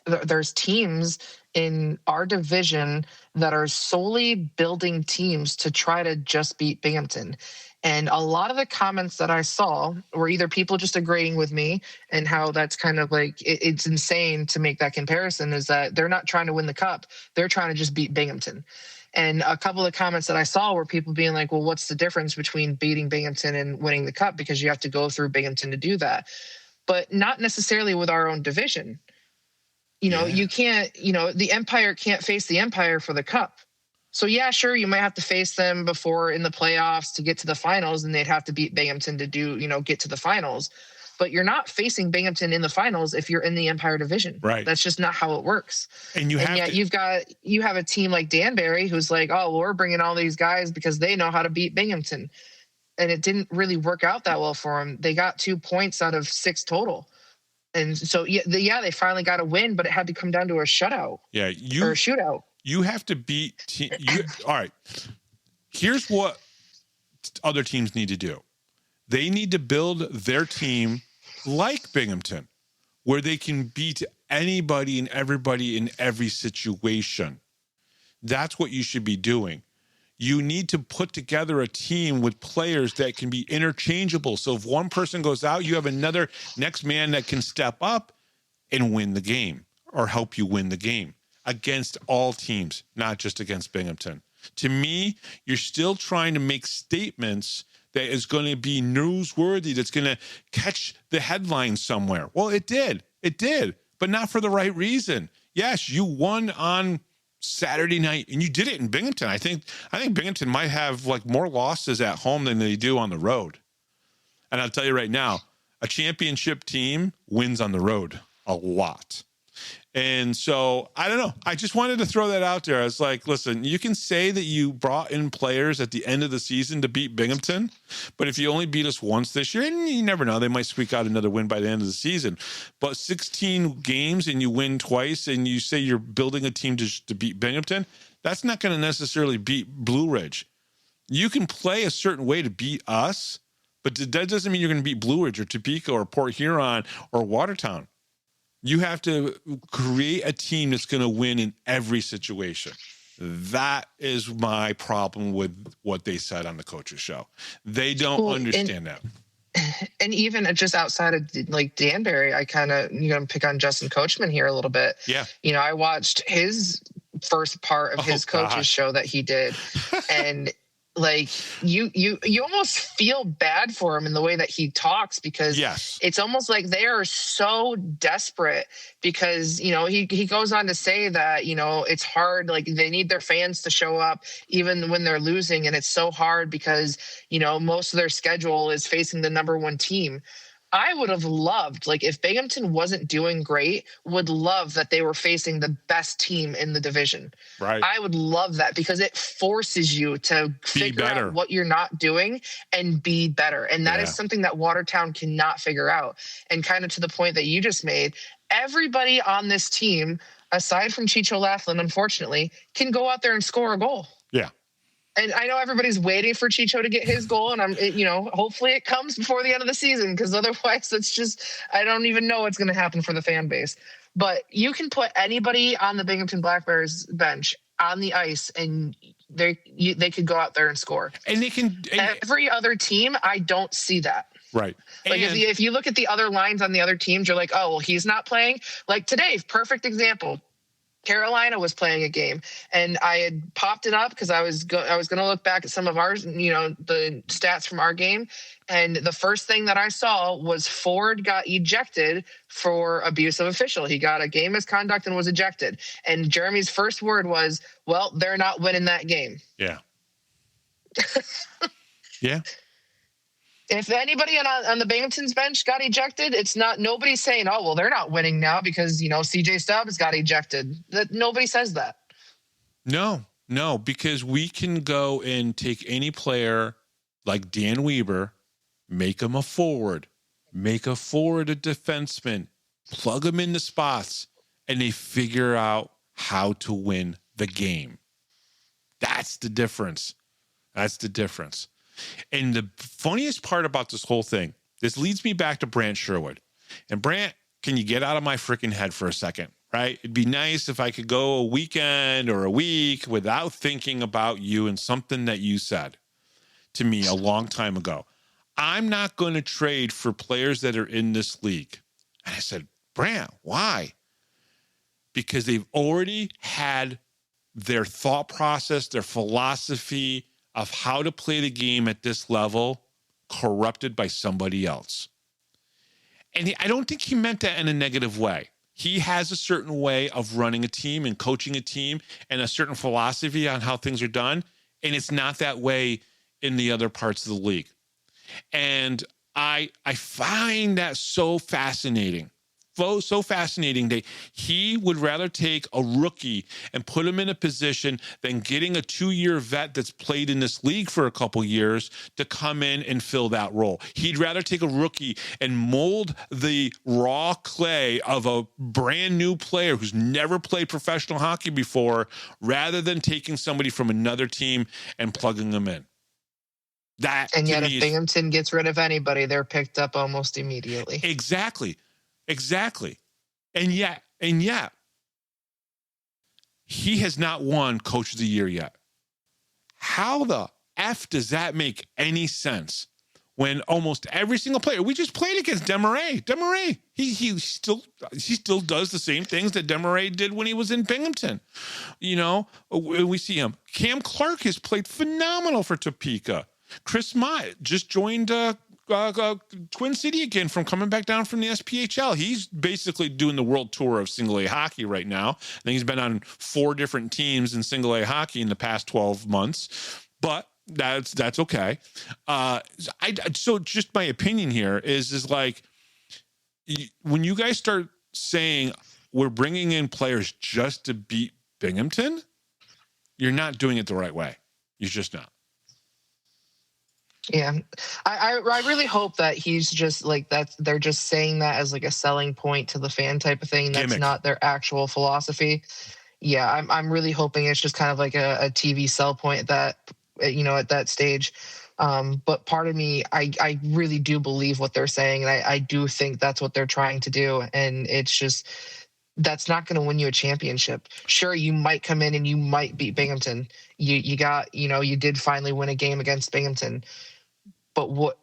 there's teams in our division that are solely building teams to try to just beat Binghamton. And a lot of the comments that I saw were either people just agreeing with me and how that's kind of like, it's insane to make that comparison, is that they're not trying to win the cup. They're trying to just beat Binghamton. And a couple of comments that I saw were people being like, well, what's the difference between beating Binghamton and winning the cup? Because you have to go through Binghamton to do that. But not necessarily with our own division. You can't, the Empire can't face the Empire for the cup. So yeah, sure, you might have to face them before in the playoffs to get to the finals, and they'd have to beat Binghamton to get to the finals. But you're not facing Binghamton in the finals if you're in the Empire Division. Right. That's just not how it works. And you have a team like Danbury who's like, oh, well, we're bringing all these guys because they know how to beat Binghamton. And it didn't really work out that well for them. They got 2 points out of 6 total. And so, they finally got a win, but it had to come down to a shutout. Yeah, or a shootout. You have to beat all right. Here's what other teams need to do. They need to build their team like Binghamton, where they can beat anybody and everybody in every situation. That's what you should be doing. You need to put together a team with players that can be interchangeable. So if one person goes out, you have another next man that can step up and win the game or help you win the game against all teams, not just against Binghamton. To me, you're still trying to make statements that is going to be newsworthy, that's going to catch the headlines somewhere. Well, it did, but not for the right reason. Yes, you won on Saturday night, and you did it in Binghamton. I think Binghamton might have like more losses at home than they do on the road. And I'll tell you right now, a championship team wins on the road a lot. And so, I don't know. I just wanted to throw that out there. I was like, listen, you can say that you brought in players at the end of the season to beat Binghamton, but if you only beat us once this year, and you never know, they might squeak out another win by the end of the season. But 16 games and you win twice and you say you're building a team to beat Binghamton, that's not going to necessarily beat Blue Ridge. You can play a certain way to beat us, but that doesn't mean you're going to beat Blue Ridge or Topeka or Port Huron or Watertown. You have to create a team that's going to win in every situation. That is my problem with what they said on the coaches show. They don't understand that. And even just outside of like Danbury, I kind of, pick on Justin Coachman here a little bit. Yeah. I watched his first part of his coaches show that he did. And like you almost feel bad for him in the way that he talks, because it's almost like they are so desperate because, he goes on to say that, it's hard, like they need their fans to show up even when they're losing. And it's so hard because, most of their schedule is facing the number 1 team. I would have loved, like if Binghamton wasn't doing great, would love that they were facing the best team in the division. Right. I would love that because it forces you to figure out what you're not doing and be better. And that is something that Watertown cannot figure out. And kind of to the point that you just made, everybody on this team, aside from Chicho Laughlin, unfortunately, can go out there and score a goal. Yeah. And I know everybody's waiting for Chicho to get his goal, and hopefully it comes before the end of the season, because otherwise I don't even know what's going to happen for the fan base. But you can put anybody on the Binghamton Black Bears bench on the ice, and they could go out there and score. And they can. Every other team, I don't see that. Right. Like if you look at the other lines on the other teams, you're like, oh, well, he's not playing. Like today, perfect example. Carolina was playing a game, and I had popped it up because I was going to look back at some of ours, the stats from our game. And the first thing that I saw was Ford got ejected for abuse of official. He got a game misconduct and was ejected. And Jeremy's first word was, well, they're not winning that game. Yeah. Yeah. If anybody on the Binghamton's bench got ejected, it's not, nobody's saying, oh, well, they're not winning now because, CJ Stubbs got ejected. That nobody says that. No, because we can go and take any player like Dan Wieber, make him a forward, make a forward a defenseman, plug him in the spots, and they figure out how to win the game. That's the difference. And the funniest part about this whole thing, this leads me back to Brant Sherwood. And Brant, can you get out of my freaking head for a second, right? It'd be nice if I could go a weekend or a week without thinking about you and something that you said to me a long time ago. I'm not going to trade for players that are in this league. And I said, Brant, why? Because they've already had their thought process, their philosophy of how to play the game at this level corrupted by somebody else. And I don't think he meant that in a negative way. He has a certain way of running a team and coaching a team and a certain philosophy on how things are done. And it's not that way in the other parts of the league. And I find that so fascinating. So fascinating that he would rather take a rookie and put him in a position than getting a 2-year vet that's played in this league for a couple years to come in and fill that role. He'd rather take a rookie and mold the raw clay of a brand new player who's never played professional hockey before rather than taking somebody from another team and plugging them in. That, and yet if Binghamton gets rid of anybody, they're picked up almost immediately. Exactly. And yet, he has not won Coach of the Year yet. How the F does that make any sense when almost every single player, we just played against Desmarais. He still does the same things that Desmarais did when he was in Binghamton. You know, we see him. Cam Clark has played phenomenal for Topeka. Chris Mott just joined Twin City again from coming back down from the SPHL. He's basically doing the world tour of single A hockey right now. I think he's been on 4 different teams in single A hockey in the past 12 months, but that's okay. So just my opinion here is like, when you guys start saying we're bringing in players just to beat Binghamton, you're not doing it the right way. You're just not. Yeah, I really hope that he's just like that. They're just saying that as like a selling point to the fan type of thing. That's Gimmick. Not their actual philosophy. Yeah, I'm really hoping it's just kind of like a TV sell point that, you know, at that stage. But part of me, I really do believe what they're saying, and I do think that's what they're trying to do. And it's just, that's not going to win you a championship. Sure, you might come in and you might beat Binghamton. You got, you know, you did finally win a game against Binghamton. But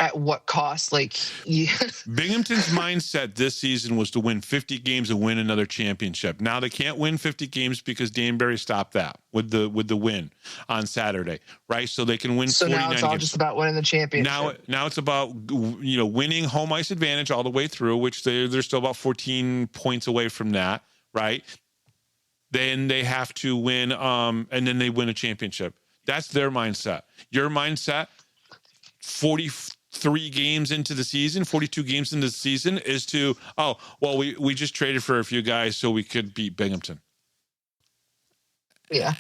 at what cost? Like, Binghamton's mindset this season was to win 50 games and win another championship. Now they can't win 50 games because Danbury stopped that with the win on Saturday, right? So they can win. So 49 now it's all games. Just about winning the championship. Now it's about, you know, winning home ice advantage all the way through, which they're still about 14 points away from that, right? Then they have to win, and then they win a championship. That's their mindset. Your mindset, 43 games into the season, 42 games into the season, is to, we just traded for a few guys so we could beat Binghamton. Yeah.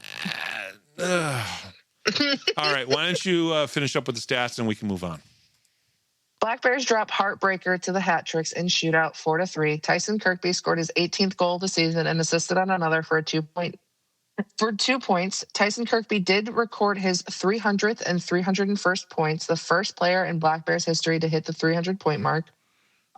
All right. Why don't you finish up with the stats and we can move on. Black Bears drop heartbreaker to the Hat Tricks in shootout 4-3. Tyson Kirkby scored his 18th goal of the season and assisted on another for 2 points. Tyson Kirkby did record his 300th and 301st points, the first player in Black Bears history to hit the 300-point mark.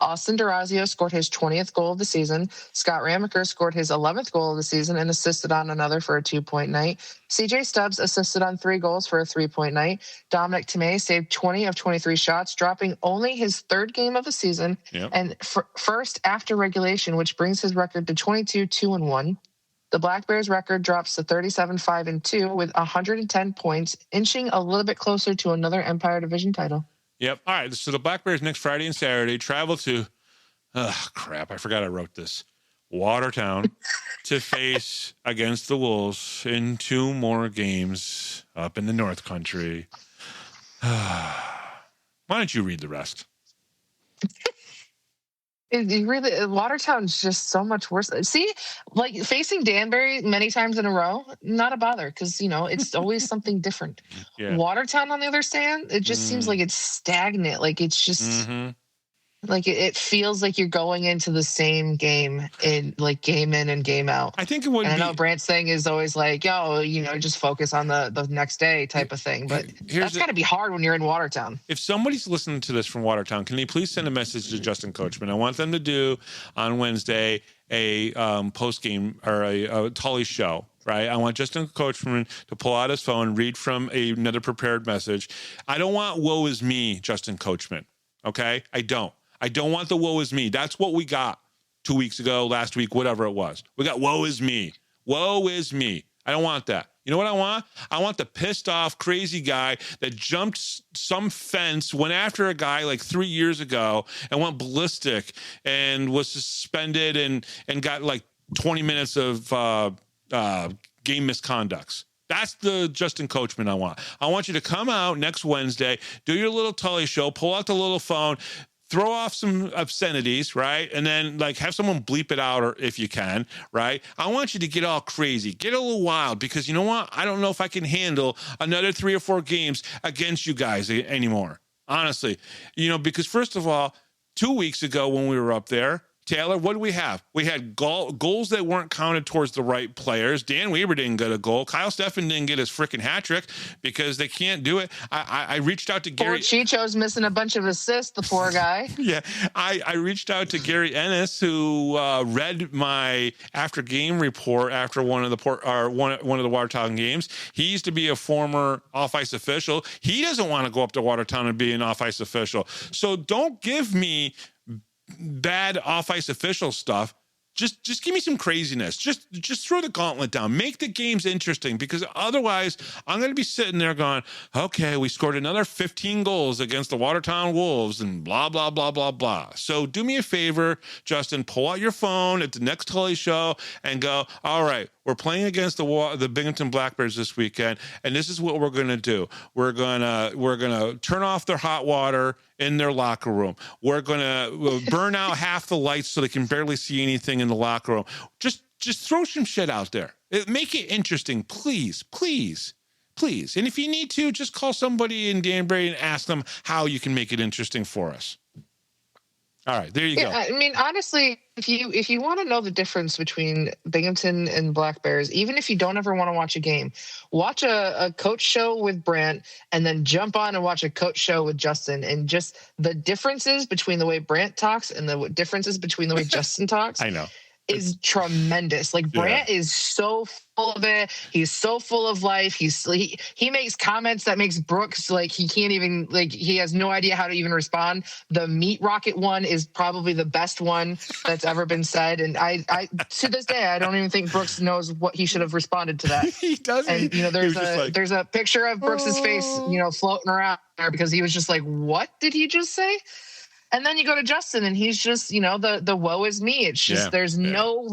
Austin D'Orazio scored his 20th goal of the season. Scott Ramaker scored his 11th goal of the season and assisted on another for a 2-point night. CJ Stubbs assisted on 3 goals for a 3-point night. Dominic Tmej saved 20 of 23 shots, dropping only his 3rd game of the season and first after regulation, which brings his record to 22-2-1. The Black Bears record drops to 37-5-2 with 110 points, inching a little bit closer to another Empire Division title. Yep. All right. So the Black Bears next Friday and Saturday travel to, I forgot I wrote this, Watertown to face against the Wolves in 2 more games up in the North Country. Why don't you read the rest? Watertown's just so much worse. See, like facing Danbury many times in a row, not a bother because, you know, it's always something different. Yeah. Watertown, on the other hand, it just seems like it's stagnant. Like it's just like it feels like you're going into the same game in like game in and game out. I think it would. And I know Brant's thing is always like, yo, you know, just focus on the next day type of thing. But that's got to be hard when you're in Watertown. If somebody's listening to this from Watertown, can they please send a message to Justin Coachman? I want them to do on Wednesday a post game or a Tully show. Right, I want Justin Coachman to pull out his phone, read from another prepared message. I don't want "woe is me," Justin Coachman. Okay, I don't want the "woe is me." That's what we got 2 weeks ago, last week, whatever it was. We got "woe is me." Woe is me. I don't want that. You know what I want? I want the pissed off, crazy guy that jumped some fence, went after a guy like 3 years ago and went ballistic and was suspended and got like 20 minutes of game misconducts. That's the Justin Coachman I want. I want you to come out next Wednesday, do your little Tully show, pull out the little phone, throw off some obscenities, right? And then like have someone bleep it out, or if you can, right? I want you to get all crazy, get a little wild, because you know what? I don't know if I can handle another 3 or 4 games against you guys anymore. Honestly, because first of all, 2 weeks ago when we were up there, Taylor, what do we have? We had goals that weren't counted towards the right players. Dan Wieber didn't get a goal. Kyle Steffen didn't get his freaking hat trick because they can't do it. I reached out to Gary. Poor Chicho's missing a bunch of assists, the poor guy. Yeah, I reached out to Gary Ennis, who read my after game report after one of the Watertown games. He used to be a former off ice official. He doesn't want to go up to Watertown and be an off ice official. So don't give me bad off-ice official stuff. Just give me some craziness. Just throw the gauntlet down. Make the games interesting, because otherwise I'm going to be sitting there going, okay, we scored another 15 goals against the Watertown Wolves and blah, blah, blah, blah, blah. So do me a favor, Justin, pull out your phone at the next Tully show and go, all right, we're playing against the Binghamton Black Bears this weekend, and this is what we're going to do. We're going to turn off their hot water in their locker room. We're going to burn out half the lights so they can barely see anything in the locker room. Just throw some shit out there. Make it interesting, please, please, please. And if you need to, just call somebody in Danbury and ask them how you can make it interesting for us. All right, there you go. I mean, honestly, if you want to know the difference between Binghamton and Black Bears, even if you don't ever want to watch a game, watch a coach show with Brant and then jump on and watch a coach show with Justin, and just the differences between the way Brant talks and the differences between the way Justin talks. I know. Is tremendous. Like Brant is so full of it. He's so full of life. He makes comments that makes Brooks like he can't even, like, he has no idea how to even respond. The meat rocket one is probably the best one that's ever been said. And I to this day, I don't even think Brooks knows what he should have responded to that. He doesn't. And there's a picture of Brooks's face, floating around there, because he was just like, what did he just say? And then you go to Justin and he's just, the woe is me. It's just, there's no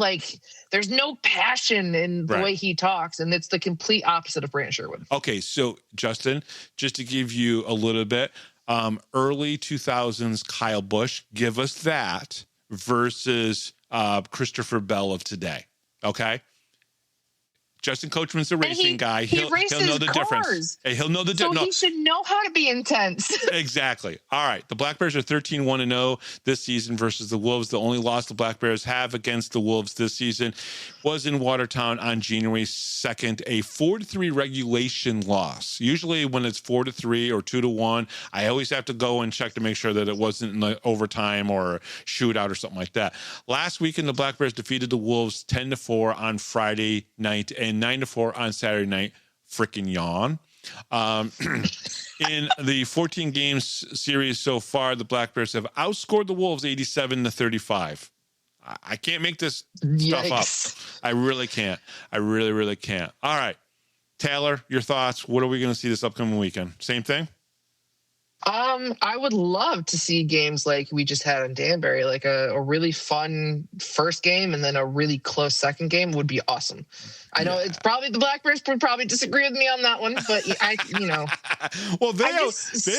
passion in the way he talks. And it's the complete opposite of Brant Sherwood. Okay. So Justin, just to give you a little bit, early 2000s Kyle Busch, give us that versus Christopher Bell of today. Okay. Justin Coachman's a racing guy. He'll know the difference. He'll know the difference. So he should know how to be intense. Exactly. All right. The Black Bears are 13-1-0 this season versus the Wolves. The only loss the Black Bears have against the Wolves this season was in Watertown on January 2nd, a 4-3 regulation loss. Usually when it's 4-3 or 2-1, I always have to go and check to make sure that it wasn't in the overtime or shootout or something like that. Last weekend, the Black Bears defeated the Wolves 10-4 on Friday night and 9-4 on Saturday night. Freaking yawn. In the 14 games series so far, the Black Bears have outscored the Wolves 87-35. I can't make this stuff up. I really can't. I really, really can't. All right. Taylor, your thoughts. What are we going to see this upcoming weekend? Same thing? I would love to see games like we just had in Danbury, like a really fun first game and then a really close second game would be awesome. I know it's probably the Black Bears would probably disagree with me on that one, but well, they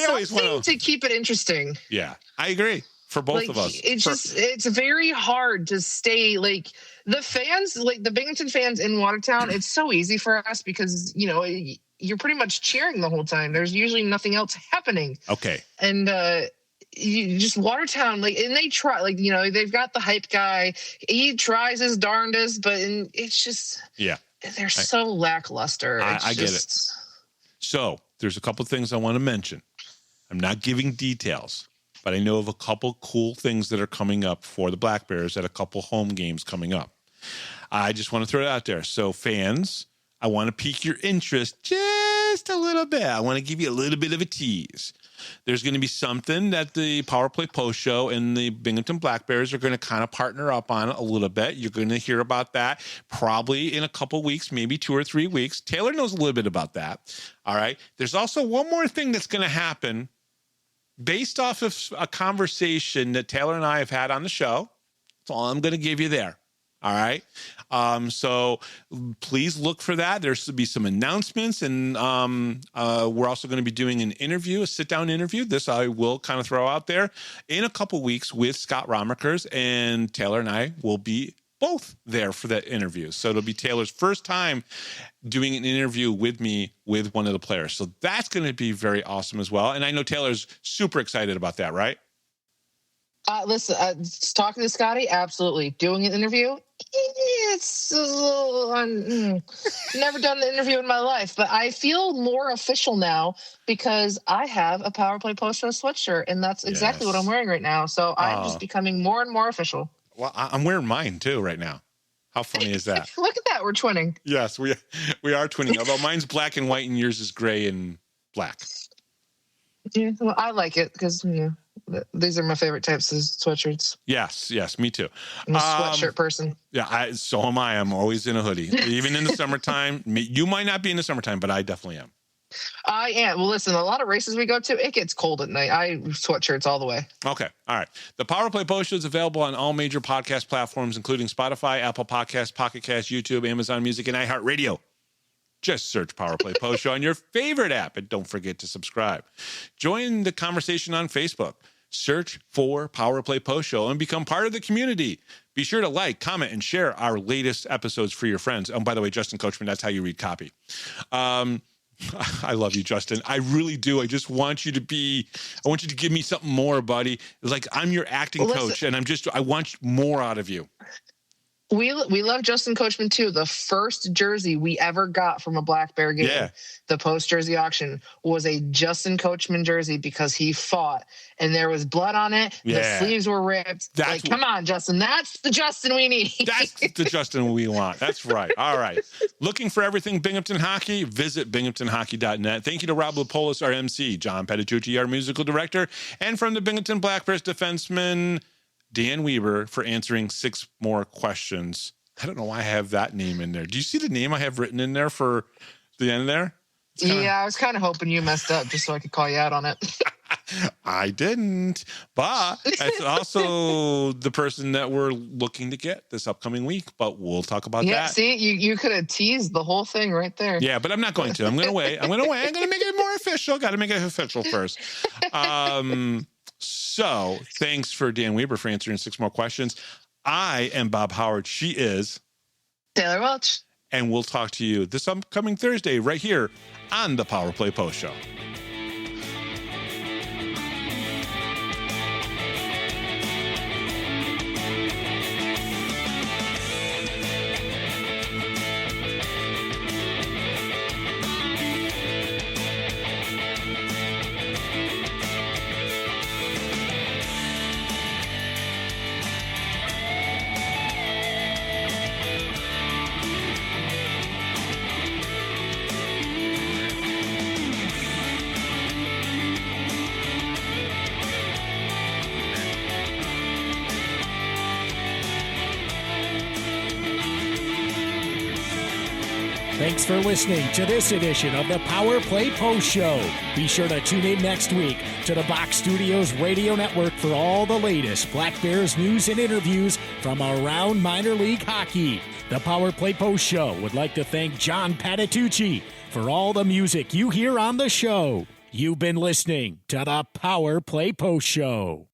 always want to keep it interesting. Yeah, I agree. For both of us. It's very hard to stay like the fans, like the Binghamton fans in Watertown. It's so easy for us because, you're pretty much cheering the whole time. There's usually nothing else happening. Okay. And you just Watertown, and they try, they've got the hype guy. He tries his darndest, but it's just, they're so lackluster. I get it. So there's a couple of things I want to mention. I'm not giving details, but I know of a couple cool things that are coming up for the Black Bears at a couple home games coming up. I just want to throw it out there. So fans, I want to pique your interest just a little bit. I want to give you a little bit of a tease. there's going to be something that the Power Play Post Show and the Binghamton Black Bears are going to kind of partner up on a little bit. You're going to hear about that probably in a couple weeks, maybe 2 or 3 weeks. Taylor knows a little bit about that. All right. There's also one more thing that's going to happen based off of a conversation that Taylor and I have had on the show. That's all I'm going to give you there. All right. So please look for that. There's to be some announcements, and we're also going to be doing an interview, a sit-down interview. This I will kind of throw out there in a couple weeks with Scott Romikers, and Taylor and I will be both there for that interview. So it'll be Taylor's first time doing an interview with me with one of the players. So that's going to be very awesome as well. And I know Taylor's super excited about that, right? Listen, talking to Scotty, absolutely. Doing an interview, it's a little, never done an interview in my life, but I feel more official now because I have a Power Play Post Show sweatshirt, and that's exactly what I'm wearing right now. So I'm just becoming more and more official. Well, I'm wearing mine too right now. How funny is that? Look at that, we're twinning. Yes, we are twinning. Although mine's black and white, and yours is gray and black. Yeah, well, I like it because these are my favorite types of sweatshirts. Yes, me too. I'm a sweatshirt person. Yeah, so am I. I'm always in a hoodie, even in the summertime. You might not be in the summertime, but I definitely am. I am. Well, listen, a lot of races we go to, it gets cold at night. I sweatshirts all the way. Okay, all right. The Power Play Post Show is available on all major podcast platforms, including Spotify, Apple Podcasts, Pocket Cast, YouTube, Amazon Music, and iHeartRadio. Just search Power Play Post Show on your favorite app, and don't forget to subscribe. Join the conversation on Facebook. Search for Power Play Post Show and become part of the community. Be sure to like, comment, and share our latest episodes for your friends. Oh, by the way, Justin Coachman, that's how you read copy. I love you, Justin. I really do. I just want you to I want you to give me something more, buddy. It's like I'm your acting coach, and I want more out of you. We love Justin Coachman too. The first jersey we ever got from a Black Bear game, the post jersey auction, was a Justin Coachman jersey because he fought and there was blood on it. The sleeves were ripped. Come on, Justin. That's the Justin we need. That's the Justin we want. That's right. All right. Looking for everything Binghamton hockey? Visit binghamtonhockey.net. Thank you to Rob Lupolis, our MC, John Petitucci, our musical director, and from the Binghamton Black Bears defenseman, Dan Wieber, for answering 6 more questions. I don't know why I have that name in there. Do you see the name I have written in there for the end there? I was kind of hoping you messed up just so I could call you out on it. I didn't, but it's also the person that we're looking to get this upcoming week, but we'll talk about that. Yeah, see, you could have teased the whole thing right there. Yeah, but I'm not going to. I'm going to wait. I'm going to make it more official. Got to make it official first. So thanks for Dan Wieber for answering 6 more questions. I am Bob Howard. She is Taylor Welch. And we'll talk to you this upcoming Thursday right here on the Power Play Post Show. Thanks for listening to this edition of the Power Play Post Show. Be sure to tune in next week to the Box Studios Radio Network for all the latest Black Bears news and interviews from around minor league hockey. The Power Play Post Show would like to thank John Patitucci for all the music you hear on the show. You've been listening to the Power Play Post Show.